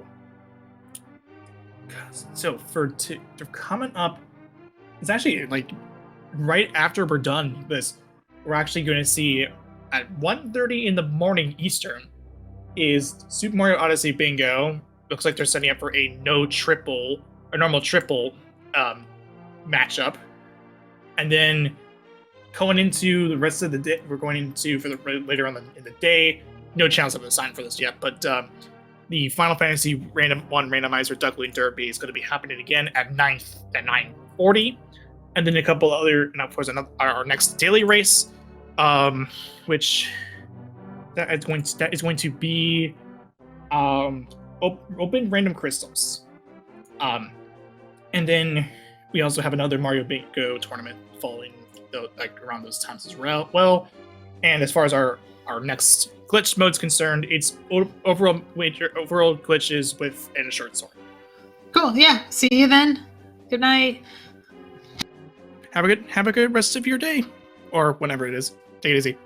for coming up, it's actually like right after we're done with this, we're actually going to see at 1:30 in the morning Eastern is Super Mario Odyssey Bingo. Looks like they're setting up for a normal triple matchup, and then going into the rest of the day, we're going into for the later on in the day. No chance of a sign for this yet, but the Final Fantasy Randomizer Duckling Derby is going to be happening again at 9:40, and then a couple other, and of course our next daily race, which that is going to be open random crystals, and then we also have another Mario Bingo tournament following around those times as well. And as far as our next glitch mode's concerned, it's overall glitches with and a short sword. Cool. Yeah. See you then. Good night. Have a good rest of your day, or whenever it is. Take it easy.